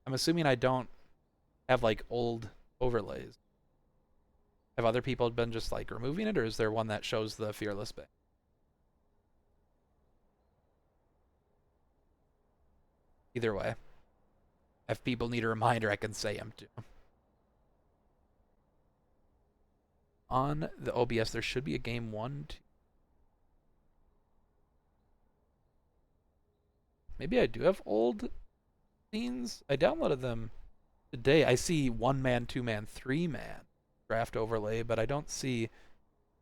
I'm assuming I don't have like old overlays. Have other people been just like removing it, or is there one that shows the fearless band? Either way, if people need a reminder, I can say them too. On the OBS, there should be a game 1, 2. Maybe I do have old scenes. I downloaded them today. I see 1-man, 2-man, 3-man draft overlay, but I don't see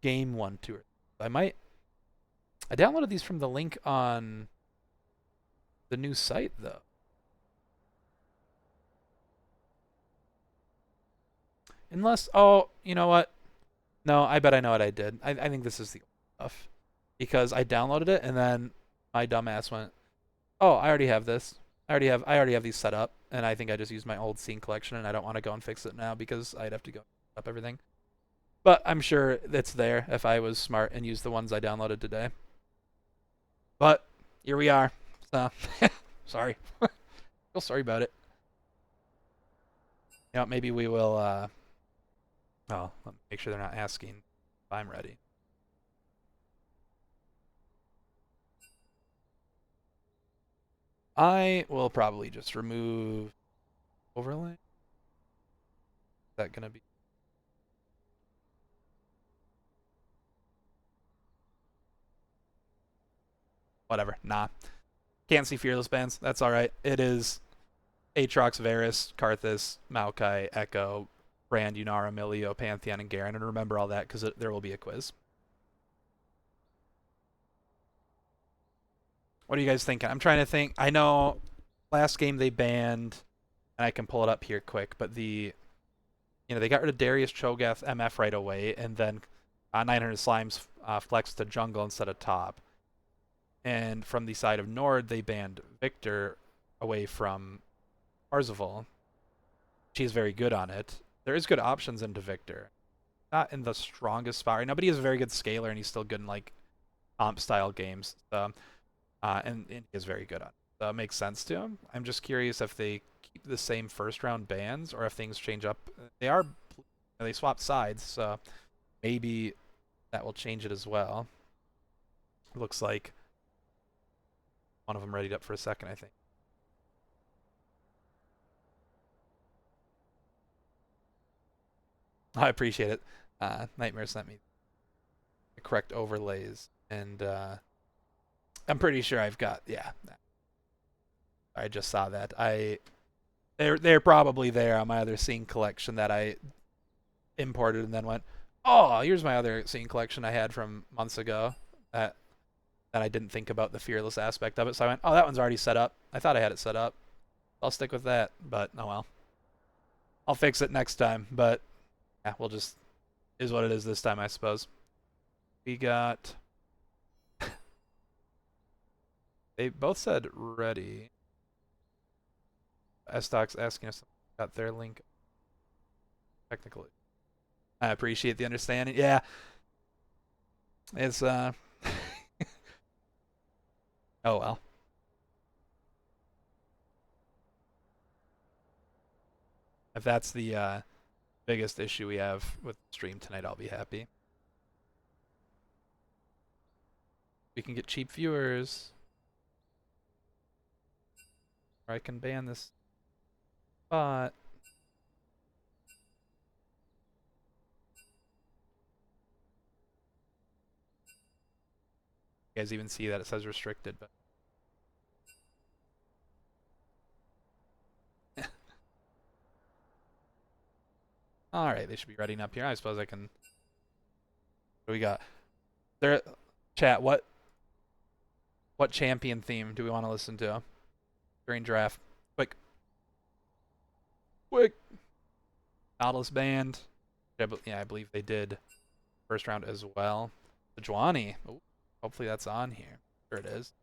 game 1, 2. I downloaded these from the link on the new site, though. Unless, oh, you know what? No, I bet I know what I did. I think this is the stuff. Because I downloaded it, and then my dumbass went, oh, I already have this. I already have these set up, and I think I just used my old scene collection, and I don't want to go and fix it now because I'd have to go up everything. But I'm sure it's there if I was smart and used the ones I downloaded today. But here we are. So, sorry. Feel sorry about it. You know, maybe we will. Oh, let me make sure they're not asking if I'm ready. I will probably just remove overlay. Is that gonna be? Whatever. Nah. Can't see fearless bands. That's alright. It is Aatrox, Varus, Karthus, Maokai, Echo, Brand, Yunara, Milio, Pantheon, and Garen. And remember all that because there will be a quiz. What are you guys thinking? I'm trying to think. I know last game they banned, and I can pull it up here quick, but they got rid of Darius, Cho'Gath, MF right away, and then 900 Slimes flexed to jungle instead of top. And from the side of NORD, they banned Victor away from Parzival. She's very good on it. There is good options into Victor. Not in the strongest spot right now, but he is a very good scaler, and he's still good in like comp style games. So, and India's very good on it. So it makes sense to him. I'm just curious if they keep the same first round bans or if things change up. They swapped sides, so maybe that will change it as well. Looks like one of them readied up for a second, I think. I appreciate it. Nightmare sent me the correct overlays, and I'm pretty sure I've got, yeah. I just saw that. They're probably there on my other scene collection that I imported and then went, oh, here's my other scene collection I had from months ago that I didn't think about the fearless aspect of it. So I went, oh, that one's already set up. I thought I had it set up. I'll stick with that, but oh well. I'll fix it next time, but yeah, we'll just, is what it is this time, I suppose. We got, they both said ready. S-Doc's asking us about their link. Technically. I appreciate the understanding. Yeah. It's, oh well. If that's the biggest issue we have with the stream tonight, I'll be happy. We can get cheap viewers. Or I can ban this bot. You guys even see that it says restricted, but alright, they should be readying up here. I suppose I can. What do we got? There, chat, what champion theme do we want to listen to during draft? Quick. Nautilus band. Yeah, I believe they did first round as well. Sejuani. Oh, hopefully that's on here. Sure it is.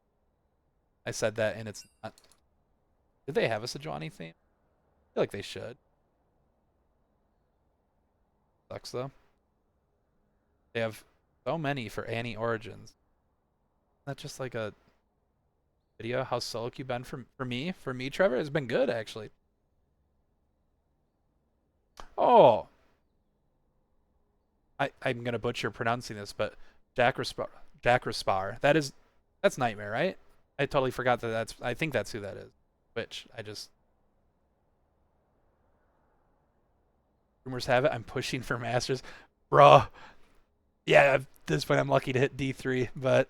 I said that and it's not. Did they have a Sejuani theme? I feel like they should. Sucks though. They have so many for Annie Origins. That's just like a video. How's solo queue been for me? For me, Trevor, it's been good actually. Oh, I'm gonna butcher pronouncing this, but Jackraspar. That's Nightmare, right? I totally forgot that I think that's who that is. Which rumors have it I'm pushing for Masters. Bruh. Yeah, at this point I'm lucky to hit D3, but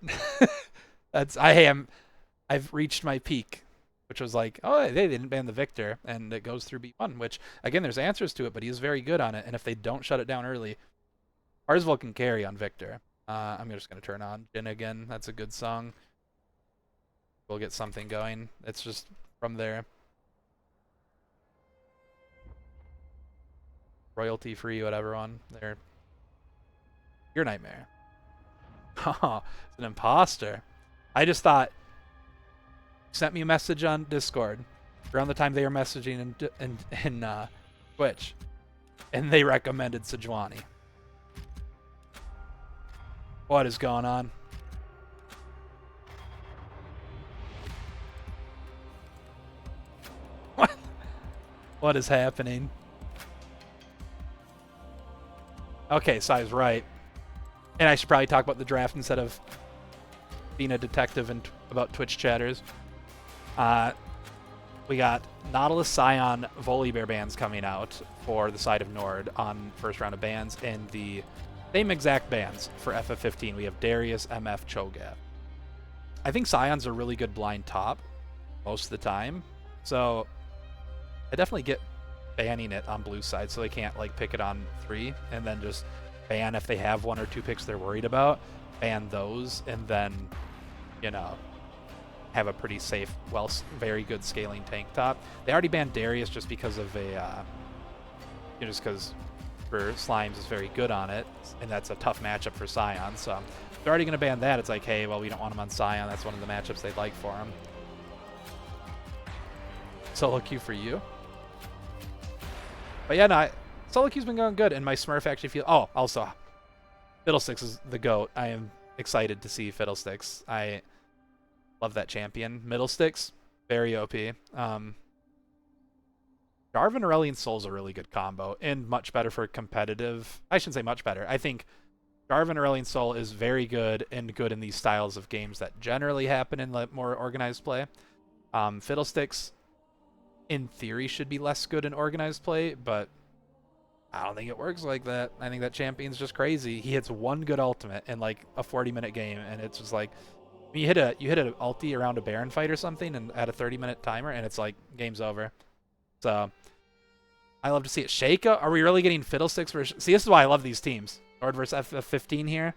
I've reached my peak, which was like, oh, they didn't ban the Victor, and it goes through B1, which again there's answers to it, but he's very good on it, and if they don't shut it down early, Parzival can carry on Victor. I'm just gonna turn on Jin again. That's a good song. We'll get something going. It's just from there. Royalty free, whatever one. There. Your Nightmare. Oh, it's an imposter. I just thought. Sent me a message on Discord around the time they were messaging in Twitch, and they recommended Sejuani. What is going on? What is happening? Okay, so I was right. And I should probably talk about the draft instead of being a detective and about Twitch chatters. We got Nautilus, Scion, Volibear bans coming out for the side of Nord on first round of bans, and the same exact bans for FF15. We have Darius, MF, Cho'Gath. I think Scion's a really good blind top most of the time, so I definitely get banning it on blue side so they can't like pick it on 3 and then just ban if they have 1 or 2 picks they're worried about, ban those, and then, you know, have a pretty safe, very good scaling tank top. They already banned Darius just because of just because for Slimes is very good on it, and that's a tough matchup for Scion. So if they're already going to ban that, it's like, hey, well, we don't want him on Scion. That's one of the matchups they'd like for him. Solo queue for you. But yeah, no, solo queue's been going good, and my Smurf actually feels. Oh, also, Fiddlesticks is the GOAT. I am excited to see Fiddlesticks. I love that champion. Middlesticks, very OP. Jarvan Aurelion Sol's a really good combo and much better for competitive. I shouldn't say much better. I think Jarvan Aurelion Sol is very good and good in these styles of games that generally happen in the more organized play. Fiddlesticks, in theory, should be less good in organized play, but I don't think it works like that. I think that champion's just crazy. He hits one good ultimate in like a 40-minute game, and it's just like you hit an ulti around a Baron fight or something, and at a 30-minute timer, and it's like game's over. So I love to see it. Sheikah, are we really getting Fiddlesticks for? See, this is why I love these teams. NORD versus FF15 here.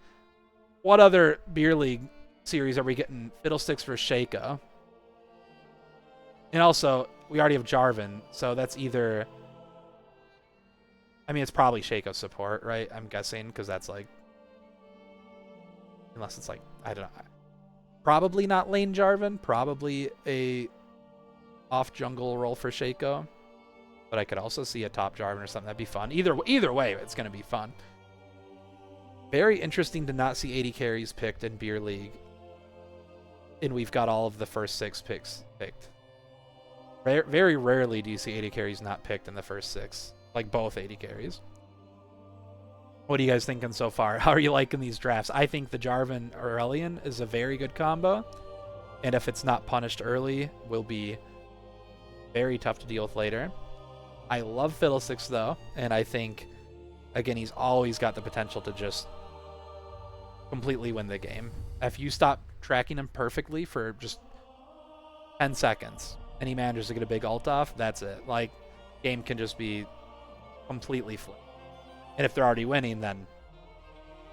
What other beer league series are we getting Fiddlesticks for Sheikah? And also, we already have Jarvan, so that's either. I mean, it's probably Sheikah support, right? I'm guessing, because that's like. Unless it's like, I don't know. Probably not lane Jarvan. Probably a off jungle role for Sheikah. But I could also see a top Jarvan or something. That'd be fun. Either way, it's going to be fun. Very interesting to not see 80 carries picked in Beer League. And we've got all of the first 6 picks picked. Very rarely do you see 80 carries not picked in the first 6. Like both 80 carries. What are you guys thinking so far? How are you liking these drafts? I think the Jarvan Aurelion is a very good combo. And if it's not punished early, will be very tough to deal with later. I love Fiddlesticks though, and I think, again, he's always got the potential to just completely win the game. If you stop tracking him perfectly for just 10 seconds, and he manages to get a big ult off, that's it. Like, game can just be completely flipped. And if they're already winning, then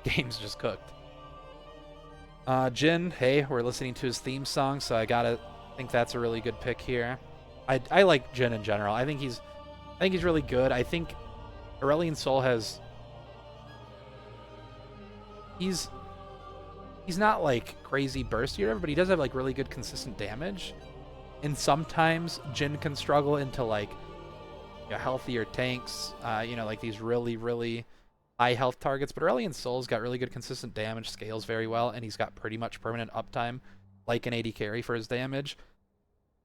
game's just cooked. Jhin, hey, we're listening to his theme song, so I gotta think that's a really good pick here. I like Jhin in general. I think he's really good. I think Aurelion Sol has. He's not like crazy bursty or whatever, but he does have like really good consistent damage. And sometimes Jhin can struggle into like healthier tanks, like these really high health targets. But Aurelion Sol's got really good consistent damage, scales very well, and he's got pretty much permanent uptime, like an 80 carry for his damage.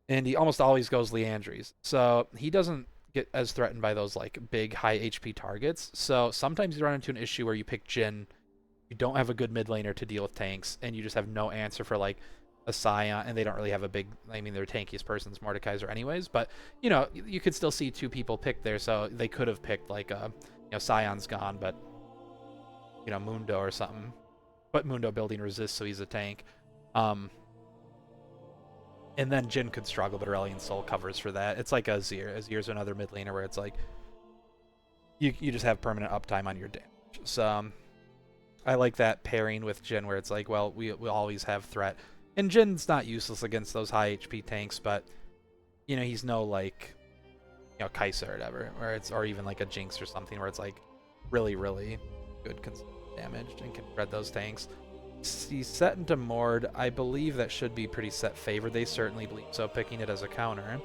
And he almost always goes Leandries, so he doesn't get as threatened by those like big high HP targets. So sometimes you run into an issue where you pick Jhin, you don't have a good mid laner to deal with tanks, and you just have no answer for like a Scion, and they don't really have a big. I mean, their tankiest person's Mordekaiser anyways, but you could still see 2 people picked there, so they could have picked like Scion's gone, but Mundo or something. But Mundo building resist, so he's a tank. And then Jhin could struggle, but Aurelion Sol covers for that. It's like Azir. Azir's another mid laner where it's like you just have permanent uptime on your damage. So I like that pairing with Jhin where it's like, well, we always have threat. And Jin's not useless against those high HP tanks, but he's no like Kai'Sa or whatever, or even like a Jinx or something where it's like really good damage and can spread those tanks. He's set into Mord. I believe that should be pretty set favored. They certainly believe so, picking it as a counter.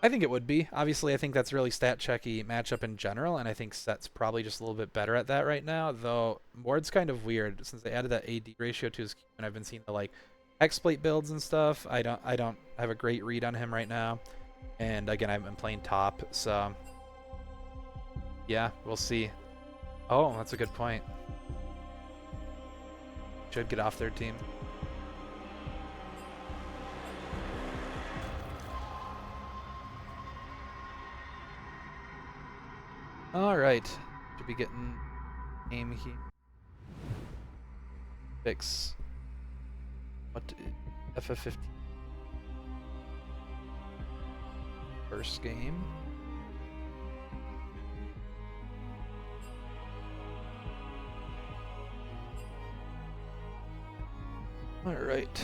I think it would be. Obviously, I think that's a really stat-checky matchup in general, and I think Set's probably just a little bit better at that right now, though Mord's kind of weird. Since they added that AD ratio to his Q, and I've been seeing the like Hexplate builds and stuff, I don't have a great read on him right now. And again, I've been playing top, so yeah, we'll see. Oh, that's a good point. Should get off their team. Alright. Should be getting aim here. Fix. What? FF15. First game. Alright.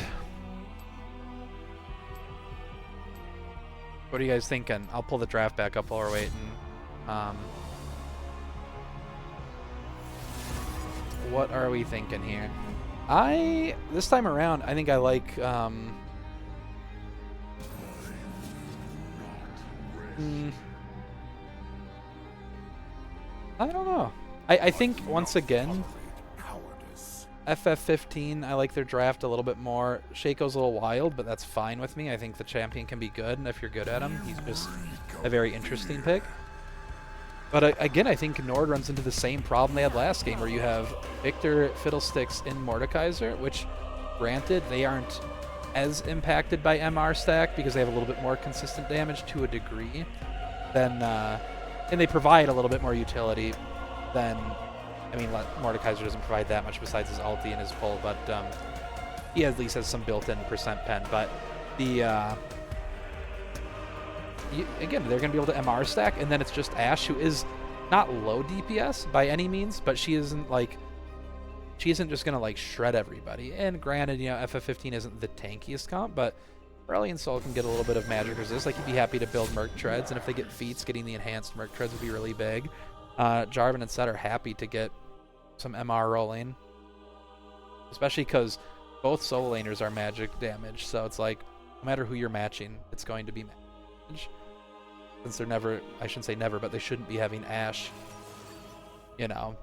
What are you guys thinking? I'll pull the draft back up while we're waiting. What are we thinking here? This time around, I think I like, I don't know. I think, once again, FF15, I like their draft a little bit more. Shaco's a little wild, but that's fine with me. I think the champion can be good, and if you're good at him, he's just a very interesting pick. But again, I think Nord runs into the same problem they had last game, where you have Victor, Fiddlesticks, and Mordekaiser, which, granted, they aren't as impacted by MR stack because they have a little bit more consistent damage to a degree than, and they provide a little bit more utility than, I mean, Mordekaiser doesn't provide that much besides his ulti and his pull, but he at least has some built-in percent pen. But the again, they're going to be able to MR stack, and then it's just Ashe, who is not low DPS by any means, but she isn't just going to like shred everybody. And granted, you know, FF15 isn't the tankiest comp, but Aurelion Sol can get a little bit of magic resist. Like, you'd be happy to build Merc Treads, and if they get feats, getting the enhanced Merc Treads would be really big. Jarvan and Set are happy to get some MR rolling, especially because both solo laners are magic damage, so it's like, no matter who you're matching, it's going to be damage. Since they're never, I shouldn't say never, but they shouldn't be having Ashe, you know,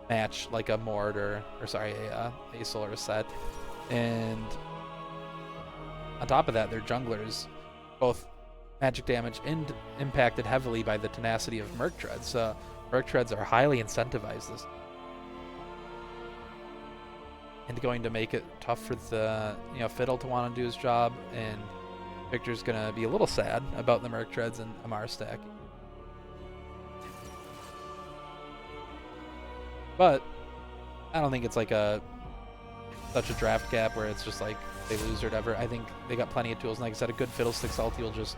match like a Mord or sorry, a Aesol or a Set. And on top of that, their junglers, both magic damage and impacted heavily by the tenacity of Merc Treads. So Merc Treads are highly incentivized this, and going to make it tough for the, you know, Fiddle to want to do his job, and Victor's gonna be a little sad about the Merc Treads and MR stack. But I don't think it's like such a draft gap where it's just like they lose or whatever. I think they got plenty of tools, and like I said, a good Fiddlesticks ulti will just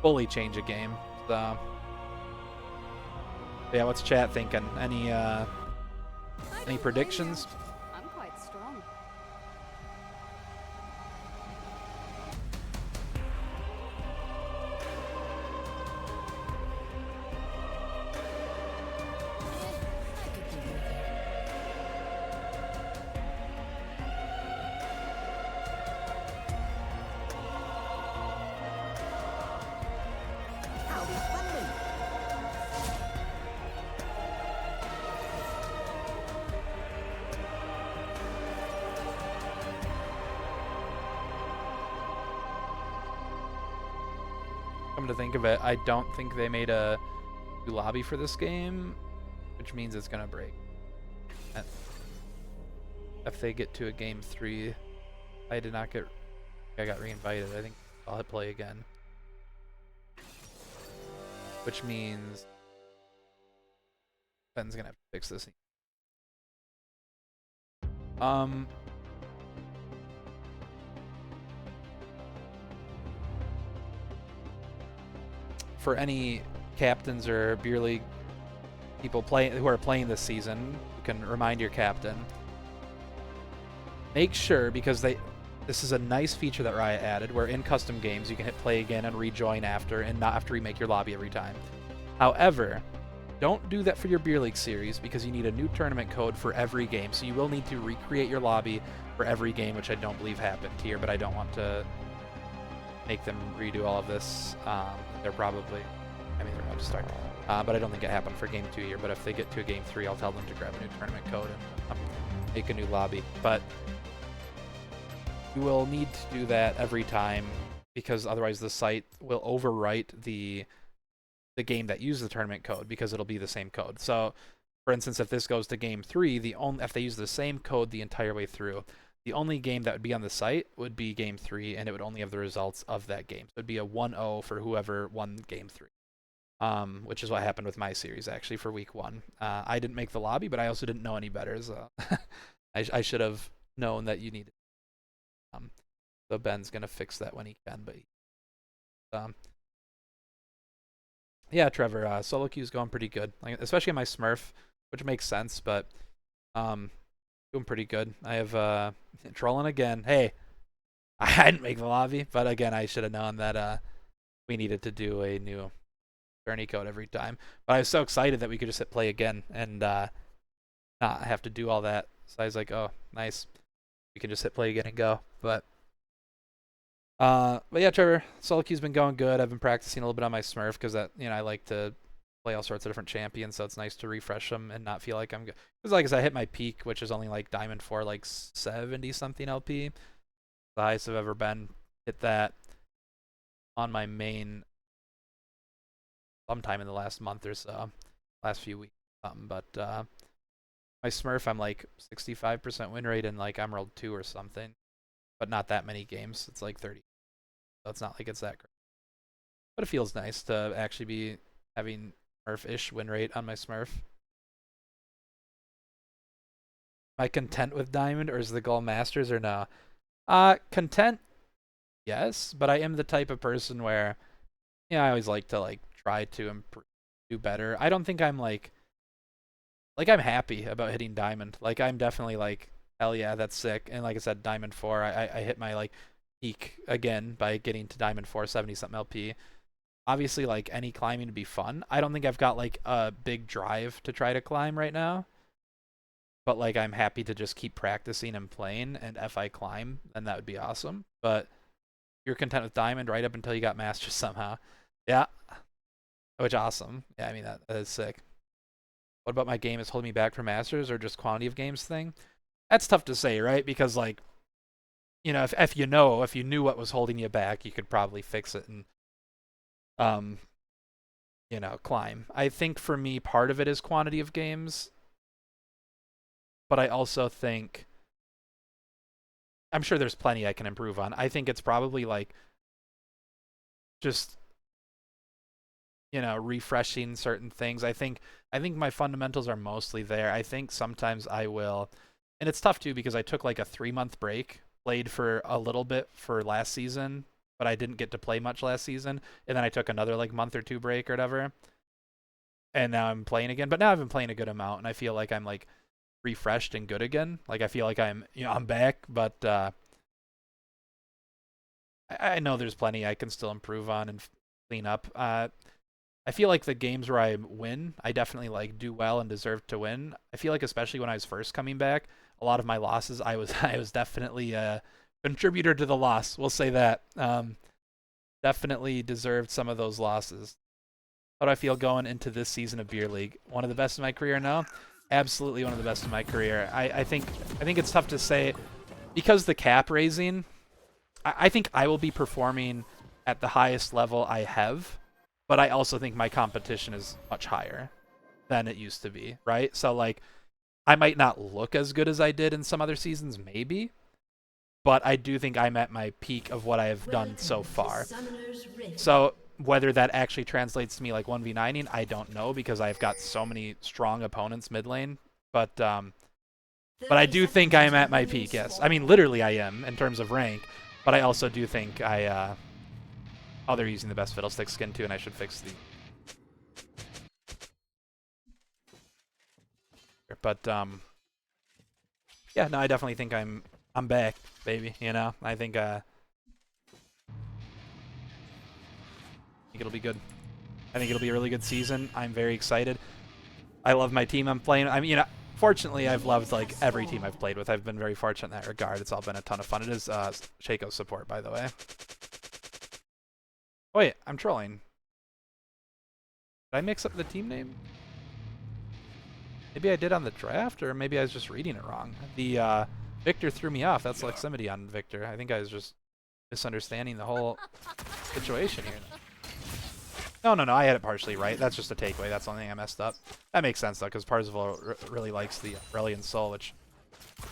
fully change a game. So yeah, what's chat thinking? Any predictions? I'm quite strong. Come to think of it, I don't think they made a new lobby for this game, which means it's gonna break. If they get to a game 3, I got re-invited. I think I'll hit play again, which means Ben's gonna have to fix this. For any captains or beer league people who are playing this season, you can remind your captain. Make sure, because this is a nice feature that Riot added, where in custom games you can hit play again and rejoin after, and not have to remake your lobby every time. However, don't do that for your beer league series, because you need a new tournament code for every game. So you will need to recreate your lobby for every game, which I don't believe happened here, but I don't want to make them redo all of this. They're probably, I mean, they're about to start, but I don't think it happened for game 2 here. But if they get to a game 3, I'll tell them to grab a new tournament code and make a new lobby. But you will need to do that every time, because otherwise the site will overwrite the game that uses the tournament code, because it'll be the same code. So, for instance, if this goes to game 3, if they use the same code the entire way through, the only game that would be on the site would be game 3, and it would only have the results of that game. So it'd be a 1-0 for whoever won game 3, which is what happened with my series, actually, for week 1. I didn't make the lobby, but I also didn't know any better, so I should have known that you needed. So Ben's going to fix that when he can, but yeah, Trevor, solo queue's going pretty good, like, especially on my Smurf, which makes sense, but doing pretty good. I have trolling again. Hey, I didn't make the lobby, but again, I should have known that we needed to do a new journey code every time. But I was so excited that we could just hit play again and not have to do all that. So I was like, oh, nice. We can just hit play again and go. But yeah, Trevor, solo queue's been going good. I've been practicing a little bit on my Smurf because that, you know, I like to play all sorts of different champions, so it's nice to refresh them and not feel like I'm good. Because like I said, I hit my peak, which is only like Diamond 4, like 70 something LP. The highest I've ever been. Hit that on my main sometime in the last month or so, last few weeks, something. But my Smurf, I'm like 65% win rate in like Emerald 2 or something, but not that many games. It's like 30, so it's not like it's that great. But it feels nice to actually be having Smurf-ish win rate on my Smurf. Am I content with Diamond, or is the goal Masters, or no? Content, yes, but I am the type of person where, yeah, I always like to like try to improve, do better. I don't think I'm like I'm happy about hitting Diamond. Like I'm definitely like, hell yeah, that's sick. And like I said, Diamond 4, I hit my like peak again by getting to Diamond 4, 70 something LP. Obviously, like any climbing would be fun. I don't think I've got like a big drive to try to climb right now. But like I'm happy to just keep practicing and playing, and if I climb, then that would be awesome. But you're content with Diamond right up until you got Masters somehow. Yeah. Which awesome. Yeah, I mean that is sick. What about my game is holding me back from Masters, or just quantity of games thing? That's tough to say, right? Because like, you know, if you knew what was holding you back, you could probably fix it and you know, climb. I think for me part of it is quantity of games. But I also think I'm sure there's plenty I can improve on. I think it's probably like just, you know, refreshing certain things. I think my fundamentals are mostly there. I think sometimes I will, and it's tough too because I took like a 3-month break, played for a little bit for last season, but I didn't get to play much last season, and then I took another like month or 2 break or whatever. And now I'm playing again, but now I've been playing a good amount and I feel like I'm like refreshed and good again. Like I feel like I'm back, but I know there's plenty I can still improve on and clean up. I feel like the games where I win, I definitely like do well and deserve to win. I feel like especially when I was first coming back, a lot of my losses, I was definitely a contributor to the loss. We'll say that. Definitely deserved some of those losses. How do I feel going into this season of Beer League? One of the best in my career now? Absolutely one of the best in my career. I think it's tough to say because the cap raising, I think I will be performing at the highest level I have, but I also think my competition is much higher than it used to be, right? So like I might not look as good as I did in some other seasons, maybe, but I do think I'm at my peak of what I have done so far. So whether that actually translates to me like 1v9ing, I don't know because I've got so many strong opponents mid lane. But I do think I am at my peak, yes. I mean, literally I am in terms of rank, but I also do think I... oh, they're using the best Fiddlestick skin too, and I should fix the... But, yeah, no, I definitely think I'm back, baby, you know? I think it'll be good. I think it'll be a really good season. I'm very excited. I love my team I'm playing. I mean, you know, fortunately, I've loved like every team I've played with. I've been very fortunate in that regard. It's all been a ton of fun. It is Shaco's support, by the way. Oh, wait, I'm trolling. Did I mix up the team name? Maybe I did on the draft, or maybe I was just reading it wrong. The Victor threw me off. That's Luximity on Victor. I think I was just misunderstanding the whole situation here. No, I had it partially right. That's just a takeaway. That's the only thing I messed up. That makes sense, though, because Parzival really likes the Aurelion Soul, which I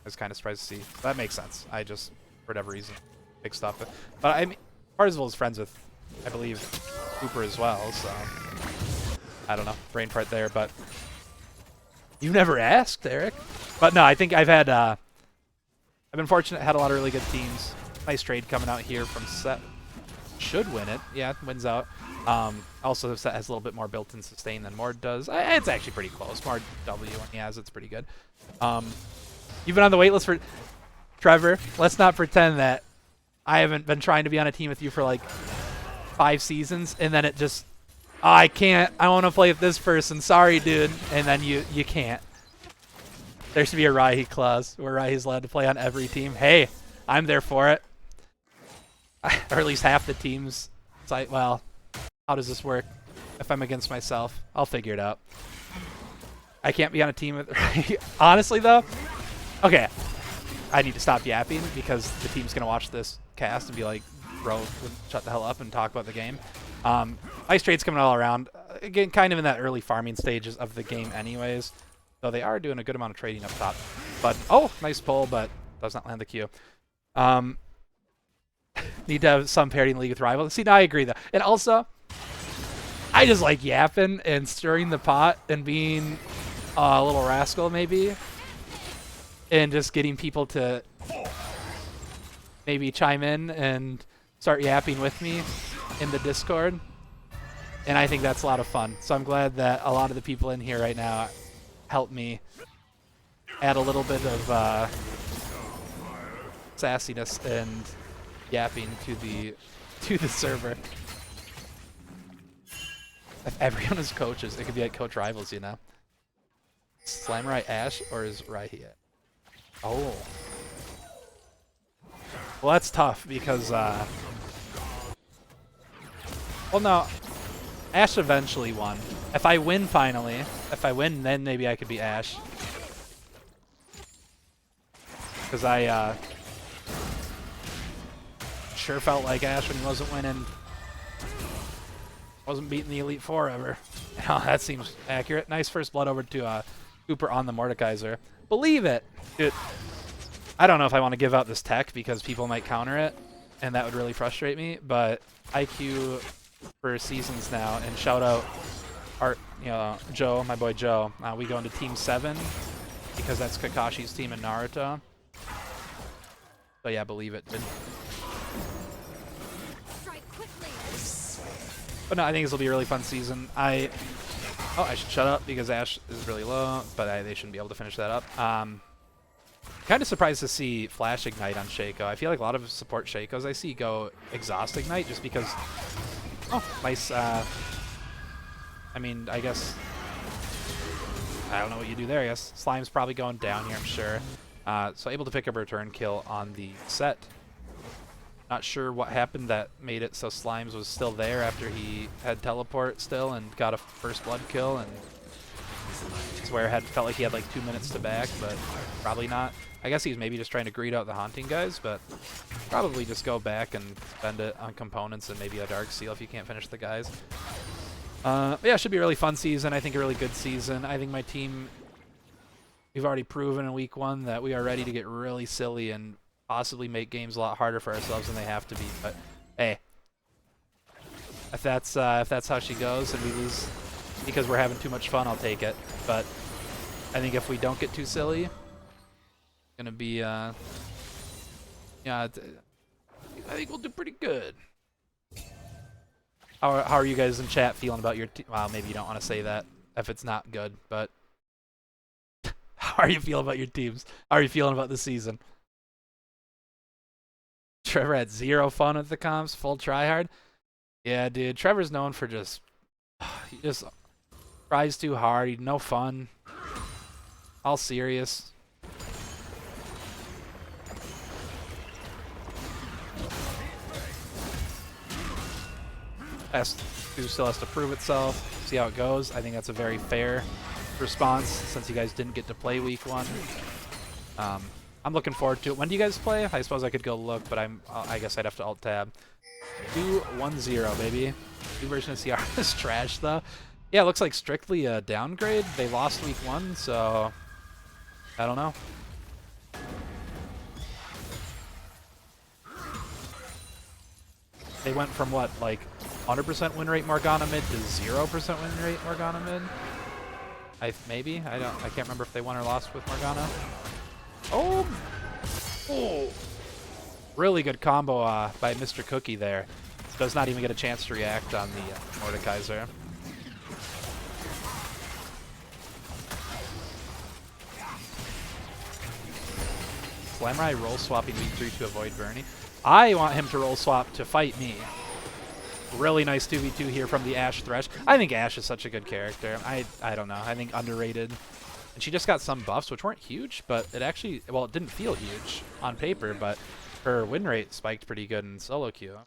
was kind of surprised to see. So that makes sense. I just, for whatever reason, mixed up. But I mean, Parzival is friends with, I believe, Cooper as well, so I don't know. Brain part there, but you never asked, Eric. But no, I think I've been fortunate, had a lot of really good teams. Nice trade coming out here from Set. Should win it. Yeah, wins out. Also, Set has a little bit more built-in sustain than NORD does. It's actually pretty close. NORD W when he has it's pretty good. You've been on the waitlist for Trevor. Let's not pretend that I haven't been trying to be on a team with you for like 5 seasons, and then it just, oh, I can't. I want to play with this person. Sorry, dude. And then you can't. There should be a Rahi clause where Rahi's allowed to play on every team. Hey, I'm there for it. Or at least half the teams. It's like, well, how does this work? if I'm against myself. I'll figure it out. I can't be on a team with... Honestly, though, okay, I need to stop yapping because the team's going to watch this cast and be like, bro, shut the hell up and talk about the game. Ice trade's coming all around. Again, kind of in that early farming stages of the game anyways. Though they are doing a good amount of trading up top. But, oh, nice pull, but does not land the Q. Need to have some parity in League with Rival. See, now I agree, though. And also, I just like yapping and stirring the pot and being a little rascal, maybe. And just getting people to maybe chime in and start yapping with me in the Discord. And I think that's a lot of fun. So I'm glad that a lot of the people in here right now help me add a little bit of sassiness and yapping to the server. If everyone is coaches, it could be like coach rivals, you know. Slimerai Ash or is Raihi it? Oh. Well, that's tough because well, no. Ash eventually won. If I win finally, then maybe I could be Ash. Because I sure felt like Ash when he wasn't winning. Wasn't beating the Elite Four ever. Oh, that seems accurate. Nice first blood over to Cooper on the Mordekaiser. Believe it! Dude, I don't know if I want to give out this tech because people might counter it, and that would really frustrate me, but IQ for seasons now, and shout out Joe, my boy Joe. We go into Team 7 because that's Kakashi's team in Naruto. So yeah, believe it, dude. But no, I think this will be a really fun season. I should shut up because Ash is really low, but they shouldn't be able to finish that up. Kind of surprised to see Flash Ignite on Shaco. I feel like a lot of support Shacos I see go Exhaust Ignite just because... Oh, nice. I mean, I guess... I don't know what you do there, I guess. Slime's probably going down here, I'm sure. So able to pick up a return kill on the set. Not sure what happened that made it so Slimes was still there after he had teleport still and got a first blood kill, and swear felt like he had like 2 minutes to back, but probably not. I guess he's maybe just trying to greed out the Haunting guys, but probably just go back and spend it on components and maybe a Dark Seal if you can't finish the guys. But yeah, it should be a really fun season. I think a really good season. I think my team, we've already proven in week 1 that we are ready to get really silly and possibly make games a lot harder for ourselves than they have to be. But hey, if that's how she goes and we lose because we're having too much fun, I'll take it. But I think if we don't get too silly, it's gonna be yeah, I think we'll do pretty good. How are you guys in chat feeling about your team? Well, maybe you don't want to say that if it's not good, but how are you feeling about your teams? How are you feeling about the season? Trevor had 0 fun with the comps, full tryhard. Yeah, dude, Trevor's known for he just tries too hard. He's no fun. All serious. Still has to prove itself. See how it goes. I think that's a very fair response since you guys didn't get to play week 1. I'm looking forward to it. When do you guys play? I suppose I could go look, but I guess I'd have to alt tab. 2-1-0, baby. New version of CR is trash though. Yeah, it looks like strictly a downgrade. They lost week 1, so I don't know. They went from what, like 100% win rate Morgana mid to 0% win rate Morgana mid? Maybe? I can't remember if they won or lost with Morgana. Oh! Oh! Really good combo by Mr. Cookie there. Does not even get a chance to react on the Mordekaiser. Slimerai roll swapping week 3 to avoid Bernie. I want him to roll swap to fight me. Really nice 2v2 here from the Ash Thresh. I think Ash is such a good character. I don't know. I think underrated. And she just got some buffs, which weren't huge, but it actually, well, it didn't feel huge on paper, but her win rate spiked pretty good in solo queue.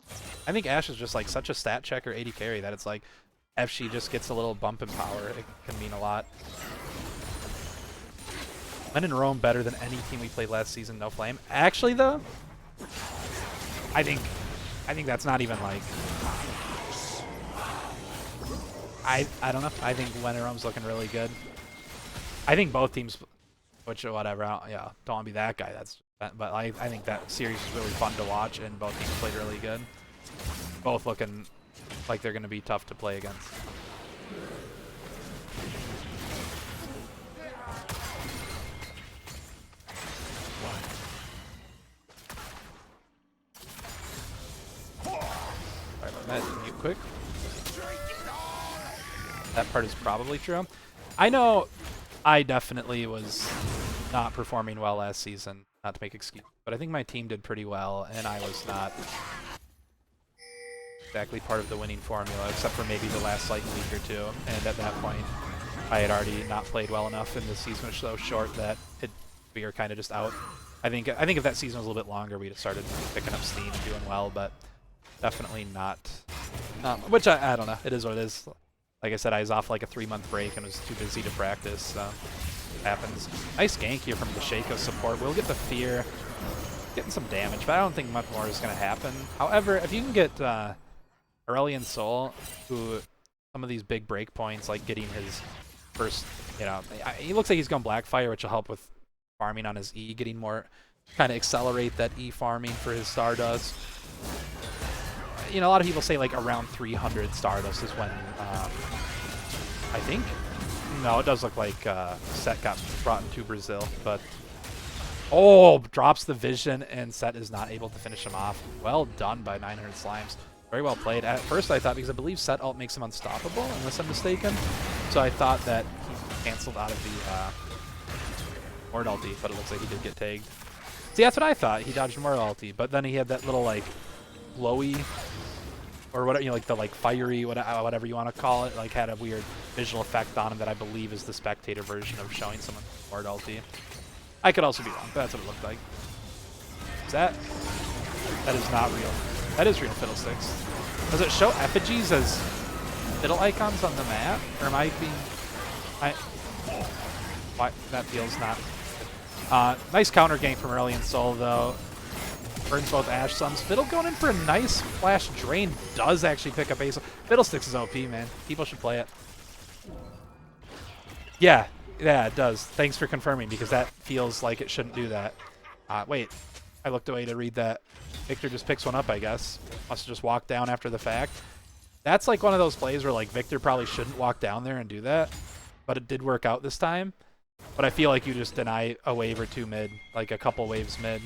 I think Ash is just like such a stat checker 80 carry that it's like if she just gets a little bump in power, it can mean a lot. When in Rome better than any team we played last season, no flame. Actually, though, I think that's not even like. I don't know. I think when in Rome's looking really good. I think both teams, which whatever. Yeah, don't want to be that guy. But I think that series was really fun to watch, and both teams played really good. Both looking like they're going to be tough to play against. Sorry about that. Mute quick. That part is probably true. I know I definitely was not performing well last season, not to make excuses, but I think my team did pretty well, and I was not exactly part of the winning formula, except for maybe the last like week or two. And at that point, I had already not played well enough, and the season was so short that we were kind of just out. I think if that season was a little bit longer, we'd have started picking up steam and doing well, but definitely not. Which I don't know. It is what it is. Like I said, I was off like a 3-month break and was too busy to practice. So it happens. Nice gank here from the Shaco support. We'll get the fear, getting some damage, but I don't think much more is going to happen. However, if you can get Aurelion Sol, who some of these big break points, like getting his first, he looks like he's going Blackfire, which will help with farming on his E, getting more, kind of accelerate that E farming for his Stardust. A lot of people say like around 300 Stardust is when, I think. No, it does look like Set got brought into Brazil, but drops the vision, and Set is not able to finish him off. Well done by 900 Slimes. Very well played. At first I thought, because I believe Set ult makes him unstoppable, unless I'm mistaken, so I thought that he canceled out of the NORD ulti, but it looks like he did get tagged. See, that's what I thought. He dodged NORD ulti, but then he had that little like glowy, or whatever, like the fiery, whatever you want to call it, like had a weird visual effect on him that I believe is the spectator version of showing someone NORD ulti. I could also be wrong, but that's what it looked like. Is that? That is not real. That is real Fiddlesticks. Does it show effigies as fiddle icons on the map? Or am I being... Why? That feels not... nice counter gank from Aurelion Sol, though. Burns both Ash Suns. Fiddle going in for a nice flash drain. Does actually pick up Ace. Fiddlesticks is OP, man. People should play it. Yeah, it does. Thanks for confirming, because that feels like it shouldn't do that. Wait. I looked away to read that. Victor just picks one up, I guess. Must have just walked down after the fact. That's like one of those plays where like Victor probably shouldn't walk down there and do that, but it did work out this time. But I feel like you just deny a wave or two mid, like a couple waves mid,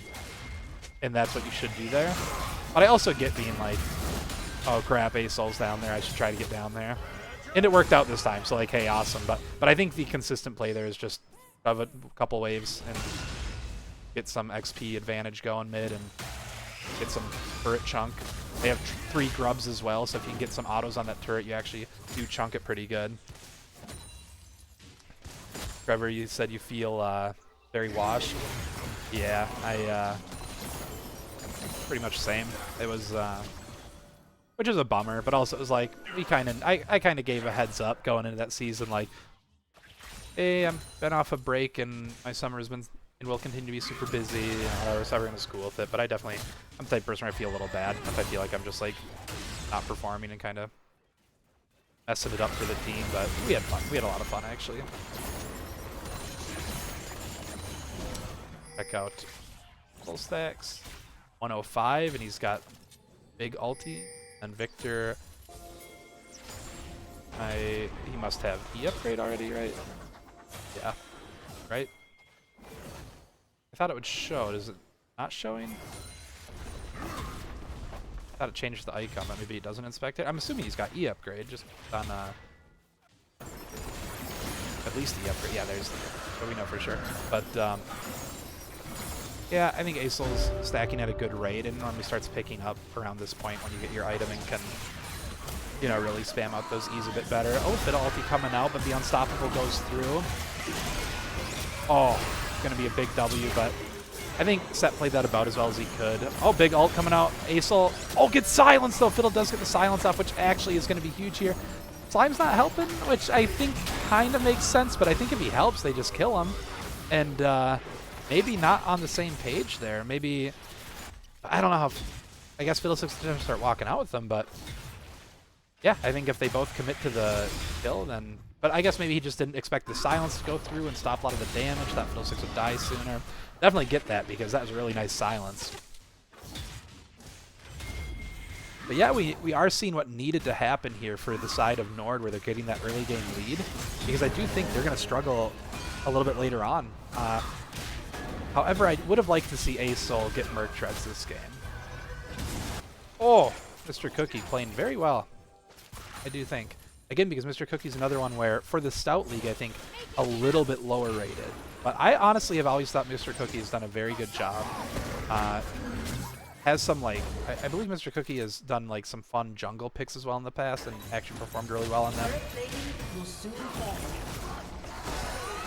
and that's what you should do there. But I also get being like, oh crap, Asol's down there, I should try to get down there. And it worked out this time, so like, hey, awesome. But I think the consistent play there is just have a couple waves and get some XP advantage going mid and get some turret chunk. They have 3 grubs as well, so if you can get some autos on that turret, you actually do chunk it pretty good. Trevor, you said you feel very washed. Yeah, I pretty much the same. It was, which is a bummer, but also it was like I kind of gave a heads up going into that season, like, hey, I've been off a break and my summer has been and will continue to be super busy, or so we're gonna school with it. But I'm the type of person where I feel a little bad if I feel like I'm just like not performing and kind of messing it up for the team. But we had fun. We had a lot of fun actually. Check out full stacks. 105, and he's got big ulti. And Victor, he must have E upgrade already, right? Yeah, right. I thought it would show. Is it not showing? I thought it changed the icon, but maybe it doesn't inspect it. I'm assuming he's got E upgrade, just on at least E upgrade. Yeah, there's, so we know for sure. But yeah, I think Asol's stacking at a good rate, and normally starts picking up around this point when you get your item and can, really spam out those E's a bit better. Oh, Fiddle ulti coming out, but the Unstoppable goes through. Oh, going to be a big W, but I think Set played that about as well as he could. Oh, big ult coming out. Asol, gets silenced though. Fiddle does get the silence off, which actually is going to be huge here. Slime's not helping, which I think kind of makes sense, but I think if he helps, they just kill him. And maybe not on the same page there. Maybe, I don't know how, I guess Fiddlesticks is going to start walking out with them, but yeah, I think if they both commit to the kill, then, but I guess maybe he just didn't expect the silence to go through and stop a lot of the damage. That Fiddlesticks would die sooner. Definitely get that, because that was a really nice silence. But yeah, we are seeing what needed to happen here for the side of NORD, where they're getting that early game lead, because I do think they're going to struggle a little bit later on. However, I would have liked to see ASOL get Merc Treads this game. Oh, Mr. Cookie playing very well, I do think. Again, because Mr. Cookie's another one where, for the Stout League, I think a little bit lower rated. But I honestly have always thought Mr. Cookie has done a very good job. Has some, like, I believe Mr. Cookie has done, like, some fun jungle picks as well in the past and actually performed really well on them.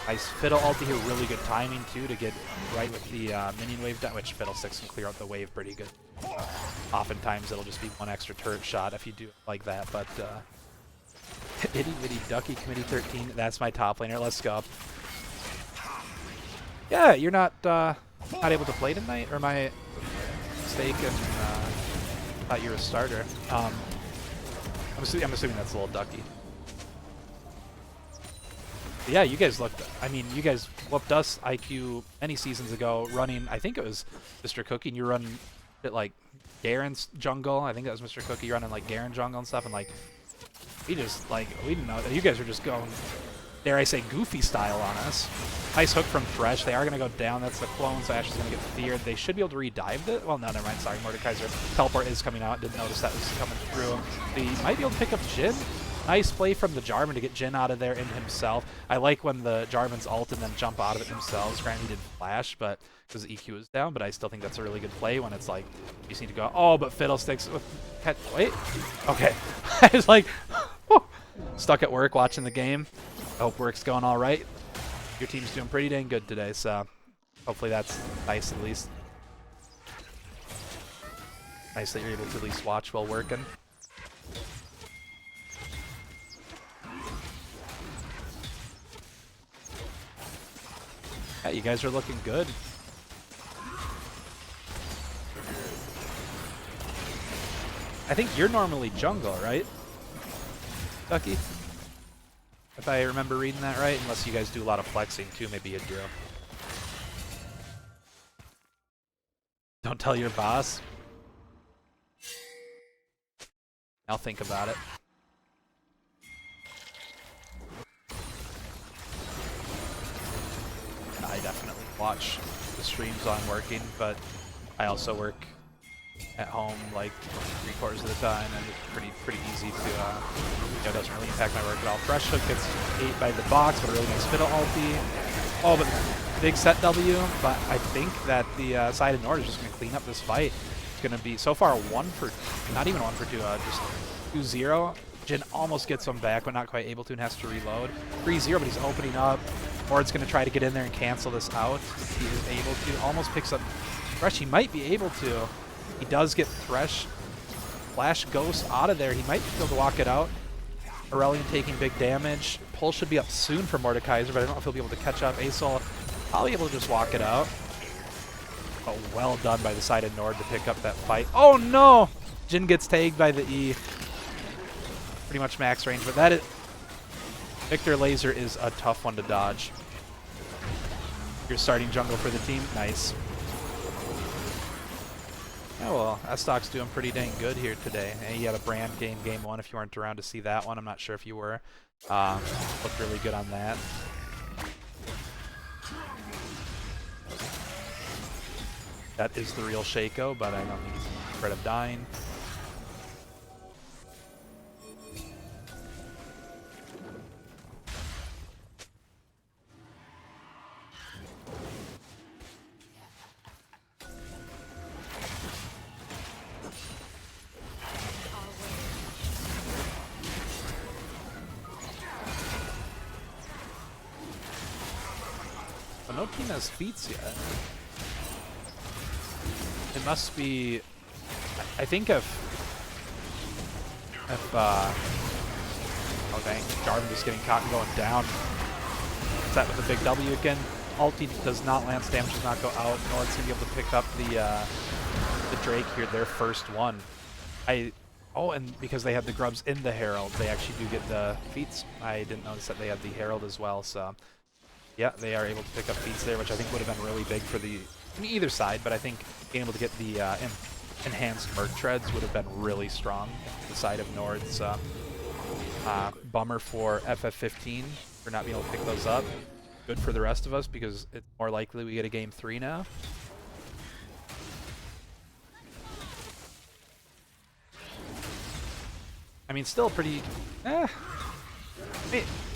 Nice Fiddle ulti here, really good timing, too, to get right with the minion wave down, which Fiddlesticks can clear out the wave pretty good. Oftentimes, it'll just be one extra turret shot if you do it like that, but Itty Bitty Ducky Committee 13, that's my top laner, let's go. Yeah, you're not able to play tonight, or my mistaken, thought you were a starter. I'm assuming that's a little Ducky. But yeah, you guys looked, I mean, you guys whooped us IQ many seasons ago running, I think it was Mr. Cookie, and you were running it like Garen's jungle. I think that was Mr. Cookie running like Garen jungle and stuff, and like, we just, like, we didn't know, you guys were just going, dare I say, goofy style on us. Nice hook from Thresh. They are going to go down. That's the clone, so Ash is going to get feared. They should be able to re-dive it. Well, no, never mind. Sorry, Mordekaiser. Teleport is coming out. Didn't notice that was coming through. They might be able to pick up Jhin. Nice play from the Jarvan to get Jhin out of there into himself. I like when the Jarvan's ult and then jump out of it themselves. Granted, he did flash, but because the EQ is down, but I still think that's a really good play when it's like, you just need to go, oh, but Fiddlesticks with wait. Okay. I was like, stuck at work watching the game. I hope work's going all right. Your team's doing pretty dang good today, so hopefully that's nice at least. Nice that you're able to at least watch while working. Yeah, you guys are looking good. I think you're normally jungle, right, Ducky? If I remember reading that right, unless you guys do a lot of flexing too, maybe you do. Don't tell your boss. I'll think about it. I definitely watch the streams while I'm working, but I also work at home like 3/4 of the time, and it's pretty easy to, it doesn't really impact my work at all. Fresh Hook gets ate by the box, but a really nice Fiddle ulti. Oh, but big set W, but I think that the side of NORD is just going to clean up this fight. It's going to be, so far, 1 for, not even 1 for 2, just 2-0. Jhin almost gets him back, but not quite able to, and has to reload. 3-0, but he's opening up. NORD's going to try to get in there and cancel this out. He is able to, almost picks up Thresh. He might be able to. He does get Thresh. Flash Ghost out of there. He might be able to walk it out. Aurelion taking big damage. Pull should be up soon for Mordekaiser, but I don't know if he'll be able to catch up. ASOL probably able to just walk it out. Oh, well done by the side of NORD to pick up that fight. Oh no! Jhin gets tagged by the E. Pretty much max range, but that is... Victor Laser is a tough one to dodge. You're starting jungle for the team. Nice. Yeah, well, S-Stock's doing pretty dang good here today. And he had a brand game, game 1, if you weren't around to see that one. I'm not sure if you were. Looked really good on that. That is the real Shaco, but I don't think he's afraid of dying. No team has feats yet. It must be... I think if Oh dang, Jarvan just getting caught and going down. Set with a big W again. Ulti does not land, damage does not go out. Nord's gonna be able to pick up the Drake here, their first one. Oh, and because they had the grubs in the Herald, they actually do get the feats. I didn't notice that they had the Herald as well, so yeah, they are able to pick up feats there, which I think would have been really big for either side, but I think being able to get the enhanced Merc Treads would have been really strong on the side of Nord, so bummer for FF15 for not being able to pick those up. Good for the rest of us because it's more likely we get a game 3 now. I mean, still pretty,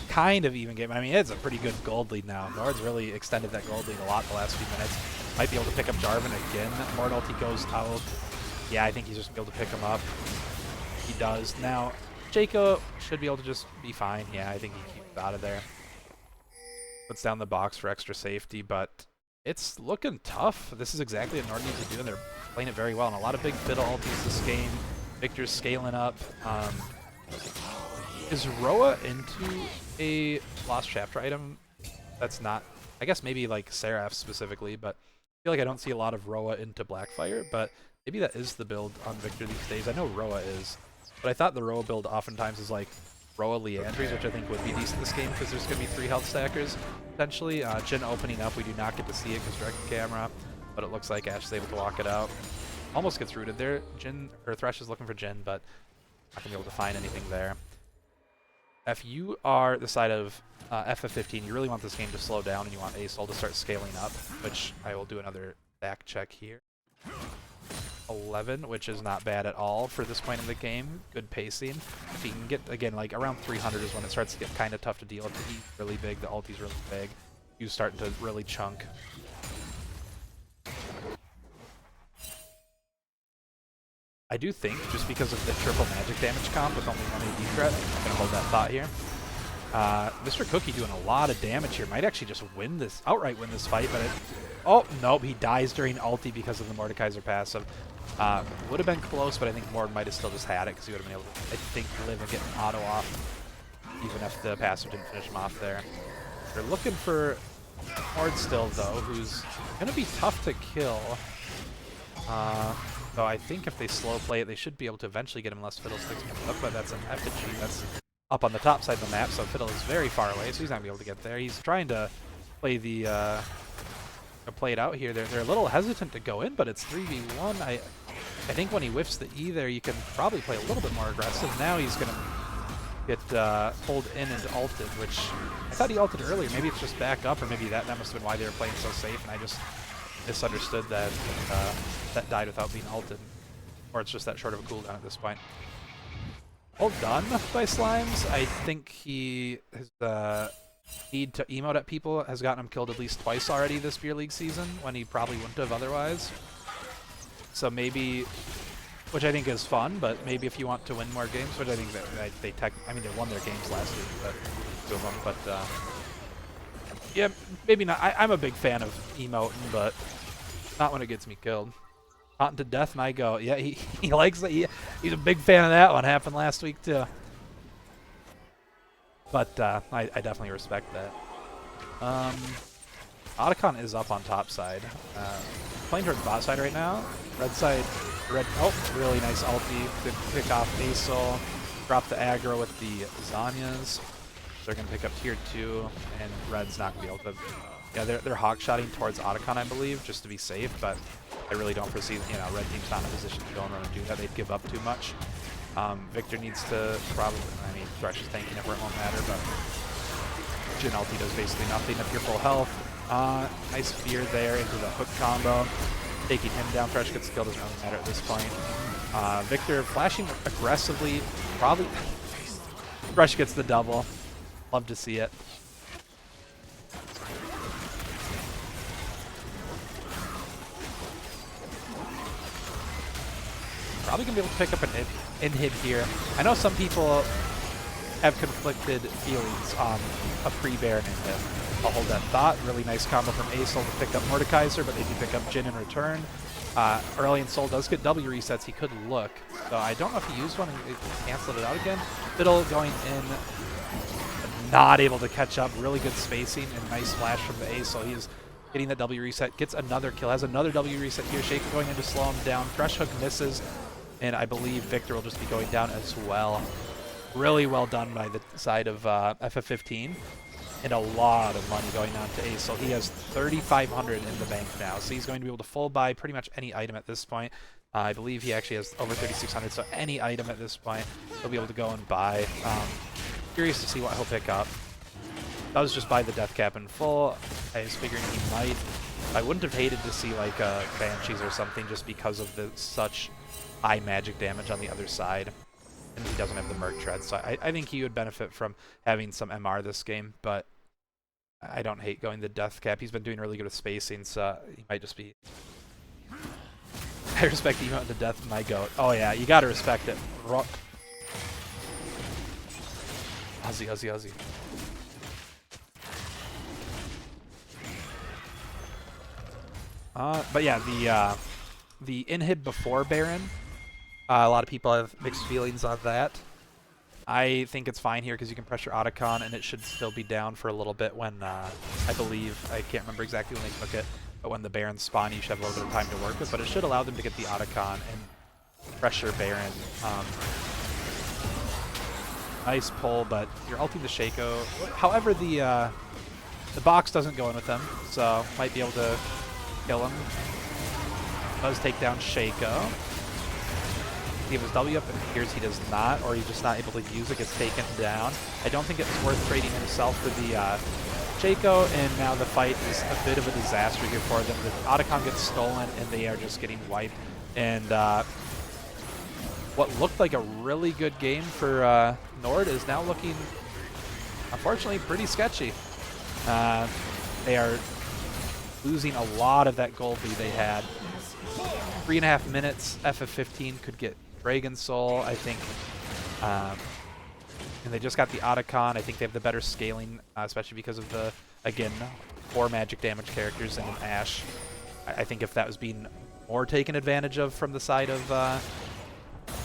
kind of even game. I mean, it's a pretty good gold lead now. Nord's really extended that gold lead a lot the last few minutes. Might be able to pick up Jarvan again. Nord ulti goes out. Yeah, I think he's just going to be able to pick him up. He does. Now, Jaco should be able to just be fine. Yeah, I think he keeps out of there. Puts down the box for extra safety, but it's looking tough. This is exactly what Nord needs to do, and they're playing it very well. And a lot of big fiddle ultis this game. Victor's scaling up. Is Roa into a Lost Chapter item? That's not, I guess maybe like Seraph specifically, but I feel like I don't see a lot of Roa into Blackfire, but maybe that is the build on Victor these days. I know Roa is, but I thought the Roa build oftentimes is like Roa Leandries, which I think would be decent this game because there's going to be 3 health stackers, potentially. Jhin opening up, we do not get to see it because direct camera, but it looks like Ashe is able to walk it out. Almost gets rooted there. Jhin, or Thresh is looking for Jhin, but not going to be able to find anything there. If you are the side of FF15, you really want this game to slow down and you want ASOL to start scaling up, which I will do another back check here. 11, which is not bad at all for this point in the game. Good pacing. If you can get, again, like around 300 is when it starts to get kind of tough to deal with. The E's really big, the ulti's really big. You're starting to really chunk. I do think, just because of the triple magic damage comp with only 1 AD threat, I'm going to hold that thought here. Mr. Cookie doing a lot of damage here. Might actually just win this, outright win this fight, but oh, nope, he dies during ulti because of the Mordekaiser passive. Would have been close, but I think Mord might have still just had it because he would have been able to, I think, live and get an auto off, even if the passive didn't finish him off there. They're looking for Mord still, though, who's going to be tough to kill. So I think if they slow play it, they should be able to eventually get him unless Fiddlesticks comes up, but that's an effigy that's up on the top side of the map, so Fiddle is very far away, so he's not going to be able to get there. He's trying to play the play it out here. They're a little hesitant to go in, but it's 3v1. I think when he whiffs the E there, you can probably play a little bit more aggressive. Now he's going to get pulled in and ulted, which I thought he ulted earlier. Maybe it's just back up, or maybe that must have been why they were playing so safe, and I just misunderstood that that died without being ulted. Or it's just that short of a cooldown at this point. All done by Slimes. I think his need to emote at people has gotten him killed at least twice already this Beer League season, when he probably wouldn't have otherwise. So maybe, which I think is fun, but maybe if you want to win more games, which I think that I mean, they won their games last week, but yeah, maybe not. I'm a big fan of emoting, but not when it gets me killed. Taunting to death, and I go, yeah, he likes it. He's a big fan of that one. Happened last week too. But I definitely respect that. Otacon is up on top side. Playing towards bot side right now. Red side, oh, really nice ulti. Good pick off Asol. Drop the aggro with the Zanyas. They're going to pick up tier 2, and Red's not going to be able to. Yeah, they're hog-shotting towards Otacon, I believe, just to be safe, but I really don't foresee, Red team's not in a position to go and run and do that. They'd give up too much. Victor needs to probably, I mean, Thresh is tanking it where it won't matter, but Jhin ulti does basically nothing if you're full health. Nice fear there into the hook combo. Taking him down, Thresh gets killed, doesn't really matter at this point. Victor flashing aggressively, probably. Thresh gets the double. Love to see it. Probably going to be able to pick up an inhib here. I know some people have conflicted feelings on a pre-Baron inhib. I'll hold that thought. Really nice combo from Asol to pick up Mordekaiser, but they do pick up Jhin in return. Aurelion Sol does get W resets. He could look. So I don't know if he used one and canceled it out again. Fiddle going in not able to catch up. Really good spacing and nice flash from the ace. So he is getting that W reset, gets another kill, has another W reset here. Shaker going in to slow him down. Crush Hook misses, and I believe Victor will just be going down as well. Really well done by the side of FF15, and a lot of money going on to ace. So he has 3,500 in the bank now. So he's going to be able to full buy pretty much any item at this point. I believe he actually has over 3,600, so any item at this point he'll be able to go and buy. Curious to see what he'll pick up. Does just buy the death cap in full. I was figuring he might. I wouldn't have hated to see like Banshees or something just because of the such high magic damage on the other side. And he doesn't have the Merc Tread, so I think he would benefit from having some MR this game, but I don't hate going the death cap. He's been doing really good with spacing, so he might just be... I respect emote the death of my goat. Oh yeah, you gotta respect it. Rock. Ozzy, Ozzy, Ozzy. But yeah, the inhib before Baron, a lot of people have mixed feelings on that. I think it's fine here because you can pressure Otacon, and it should still be down for a little bit when, I believe, I can't remember exactly when they took it, but when the Barons spawn, you should have a little bit of time to work with, but it should allow them to get the Otacon and pressure Baron. Nice pull, but you're ulting the Shaco. However, the box doesn't go in with him, so might be able to kill him. Does take down Shaco. He has W up, and it appears he does not, or he's just not able to use it, gets taken down. I don't think it's worth trading himself for the Shaco, and now the fight is a bit of a disaster here for them. The Otacon gets stolen, and they are just getting wiped. And what looked like a really good game for NORD is now looking, unfortunately, pretty sketchy. They are losing a lot of that gold lead they had. 3.5 minutes, FF15 could get Dragon Soul, I think. And they just got the Otacon. I think they have the better scaling, especially because of the, again, 4 magic damage characters and an Ashe. I think if that was being more taken advantage of from the side of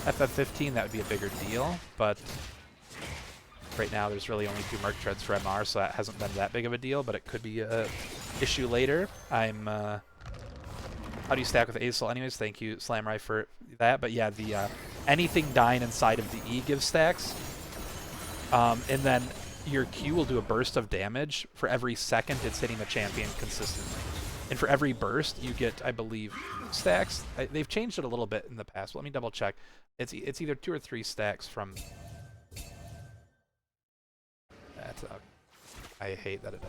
FF15, that would be a bigger deal. But right now there's really only 2 Merc Treads for MR, so that hasn't been that big of a deal, but it could be an issue later. I'm... How do you stack with Azel? Anyways, thank you, Slamrai, for that. But yeah, the anything dying inside of the E gives stacks. And then your Q will do a burst of damage for every second it's hitting the champion consistently. And for every burst, you get, I believe, stacks. They've changed it a little bit in the past. Let me double check. It's either 2 or 3 stacks from... That's I hate that it...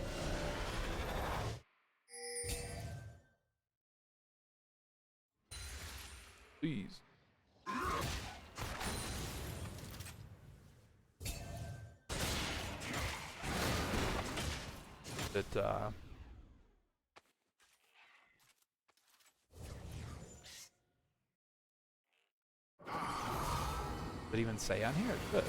Please. That did it even say on here? Good.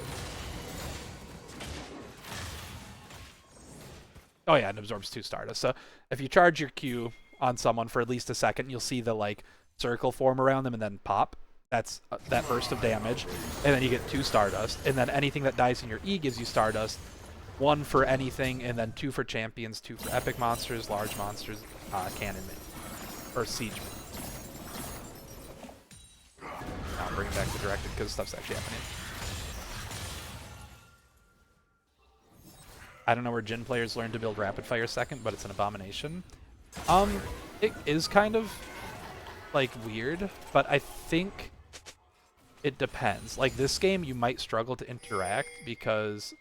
Oh yeah, it absorbs 2 Stardust. So if you charge your Q on someone for at least a second, you'll see the like circle form around them and then pop. That's that burst of damage, and then you get 2 Stardust, and then anything that dies in your E gives you Stardust. 1 for anything, and then 2 for champions, 2 for epic monsters, large monsters, cannon or siege. I'll bring it back to directed because stuff's actually happening. I don't know where Jhin players learn to build rapid fire second, but it's an abomination. It is kind of like weird, but I think it depends. Like this game, you might struggle to interact because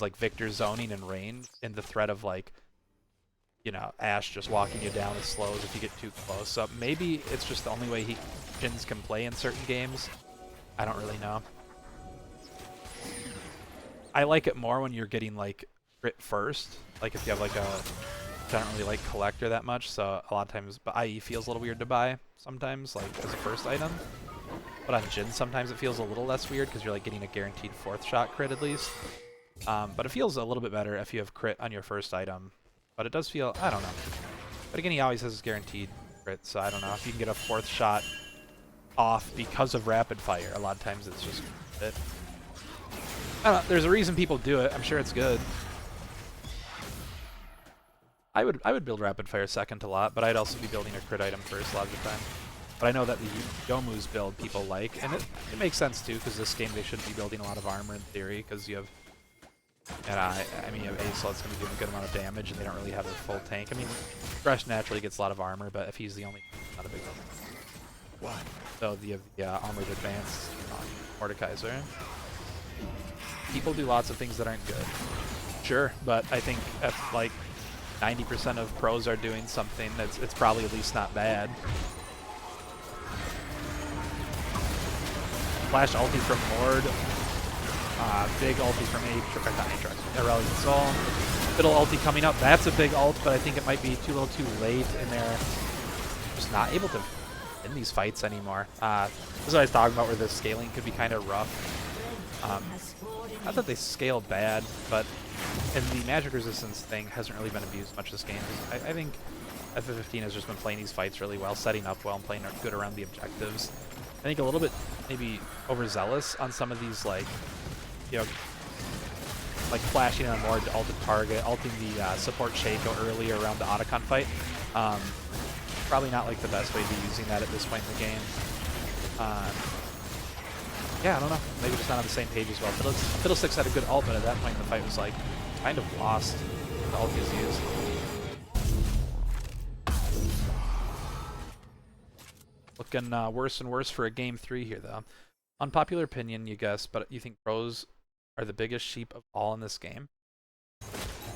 like Victor's zoning and range, and the threat of like, you know, Ashe just walking you down as slow as if you get too close. So maybe it's just the only way Jins can play in certain games. I don't really know. I like it more when you're getting like crit first. Like if you have like a, I don't really like collector that much, so a lot of times IE feels a little weird to buy sometimes, like as a first item. But on Jhin sometimes it feels a little less weird because you're like getting a guaranteed 4th shot crit at least. But it feels a little bit better if you have crit on your first item. But it does feel, I don't know. But again, he always has his guaranteed crit, so I don't know. If you can get a 4th shot off because of rapid fire, a lot of times it's just it. I don't know, there's a reason people do it. I'm sure it's good. I would build rapid fire second a lot, but I'd also be building a crit item first a lot of the time. But I know that the Yomu's build people like, and it makes sense too, because this game they shouldn't be building a lot of armor in theory, because you have, and I mean you have Ace, so it's going to do a good amount of damage, and they don't really have a full tank. I mean, Thresh naturally gets a lot of armor, but if he's the only, not a big deal. Why? So you have the armored advance on Mordekaiser. People do lots of things that aren't good. Sure, but I think if like 90% of pros are doing something it's probably at least not bad. Flash ulti from NORD. Big ulti from Aurelion Sol. Fiddle ulti coming up. That's a big ult, but I think it might be too little too late, and they're just not able to win these fights anymore. This is what I was talking about, where the scaling could be kind of rough. Not that they scale bad, but and the magic resistance thing hasn't really been abused much this game. I think FF15 has just been playing these fights really well, setting up well, and playing good around the objectives. I think a little bit maybe overzealous on some of these, like, you know, like flashing on more to ult a target, ulting the support Shaco earlier around the Otacon fight. Probably not like the best way to be using that at this point in the game. Yeah, I don't know. Maybe just not on the same page as well. Fiddlesticks had a good ult, but at that point in the fight was like kind of lost. The ult is used. Looking worse and worse for a game 3 here, though. Unpopular opinion, you guess, but you think pros are the biggest sheep of all in this game?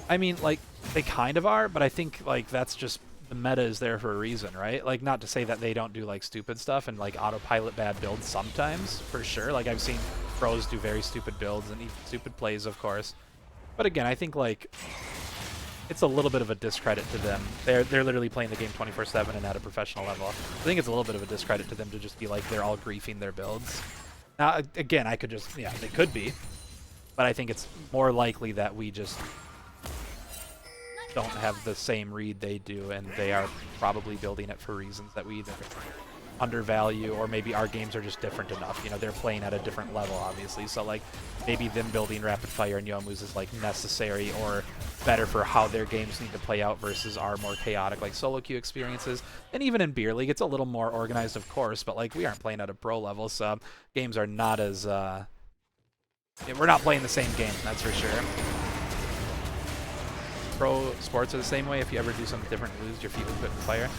I mean, like, they kind of are, but I think, like, that's just, the meta is there for a reason, right? Like, not to say that they don't do, like, stupid stuff and, like, autopilot bad builds sometimes, for sure. Like, I've seen pros do very stupid builds and even stupid plays, of course. But again, I think, like, it's a little bit of a discredit to them. They're literally playing the game 24/7 and at a professional level. I think it's a little bit of a discredit to them to just be like they're all griefing their builds. Now, again, I could just, yeah, they could be. But I think it's more likely that we just don't have the same read they do, and they are probably building it for reasons that we either undervalue, or maybe our games are just different enough. You know, they're playing at a different level, obviously. So, like, maybe them building Rapid Fire and Yomu's is, like, necessary or better for how their games need to play out versus our more chaotic, like, solo queue experiences. And even in Beer League, it's a little more organized, of course, but, like, we aren't playing at a pro level, so games are not as, yeah, we're not playing the same game, that's for sure. Pro sports are the same way. If you ever do something different, lose, your feet will put in fire.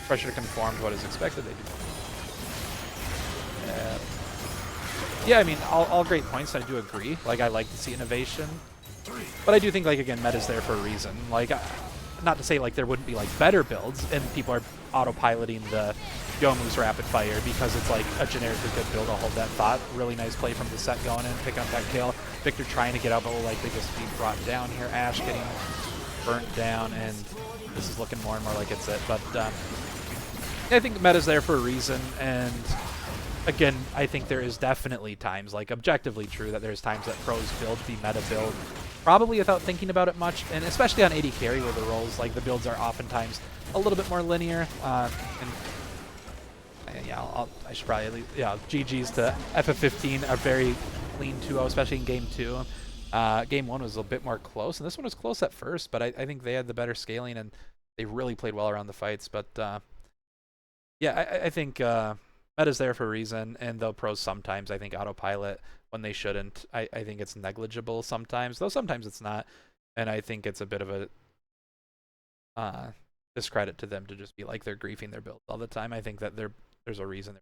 Pressure to conform to what is expected, they do. Yeah, I mean, all great points, I do agree. Like, I like to see innovation. But I do think, like, again, meta's there for a reason. Like, not to say, like, there wouldn't be, like, better builds, and people are autopiloting the Yomu's Rapid Fire because it's, like, a generically good build. I'll hold that thought. Really nice play from the set going in, picking up that kill. Victor trying to get out, but will likely just be brought down here. Ashe getting burnt down, and this is looking more and more like it's it. But I think meta's there for a reason, and again, I think there is definitely times, like, objectively true, that there's times that pros build the meta build probably without thinking about it much, and especially on AD carry where the roles, like, the builds are oftentimes a little bit more linear, and yeah, I should probably, yeah, GG's to FF15, a very clean 2-0, especially in Game 2. Game 1 was a bit more close, and this one was close at first, but I think they had the better scaling, and they really played well around the fights, but yeah, I think meta's there for a reason, and though pros sometimes, I think, autopilot when they shouldn't. I think it's negligible sometimes, though sometimes it's not, and I think it's a bit of a discredit to them to just be like they're griefing their builds all the time. I think that there's a reason they're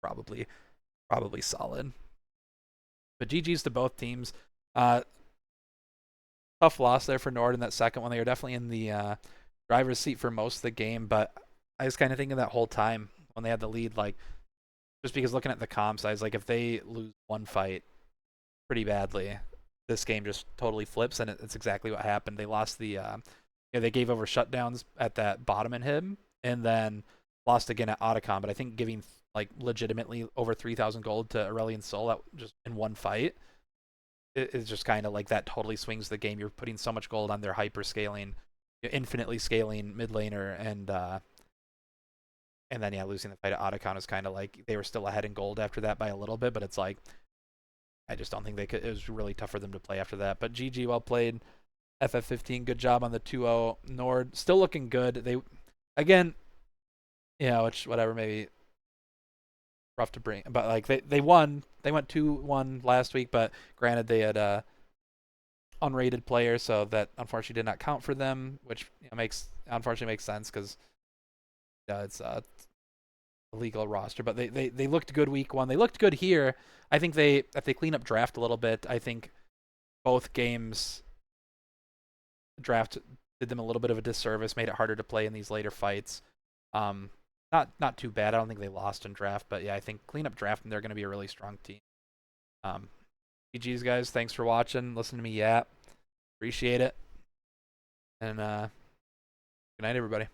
probably solid. But GG's to both teams. Tough loss there for NORD in that second one. They were definitely in the driver's seat for most of the game, but I was kind of thinking that whole time when they had the lead, like, just because looking at the comp size, like, if they lose one fight pretty badly, this game just totally flips, and it's exactly what happened. They lost the, they gave over shutdowns at that bottom inhib, and then lost again at Otacon, but I think giving, like, legitimately over 3,000 gold to Aurelion Sol that just in one fight, it's just kind of like that totally swings the game. You're putting so much gold on their hyper scaling, infinitely scaling mid laner, and then, yeah, losing the fight at Otacon is kind of like they were still ahead in gold after that by a little bit, but it's like I just don't think they could. It was really tough for them to play after that. But GG, well played. FF15, good job on the 2-0. NORD, still looking good. They, again, which, whatever, maybe rough to bring. But, like, they won. They went 2-1 last week, but granted, they had unrated players, so that unfortunately did not count for them, which unfortunately makes sense because it's a legal roster. But they looked good week 1. They looked good here. I think if they clean up draft a little bit, I think both games draft did them a little bit of a disservice, made it harder to play in these later fights. Not too bad. I don't think they lost in draft, but yeah, I think clean up draft and they're going to be a really strong team. GG's guys, thanks for watching. Listen to me yap. Appreciate it. And good night, everybody.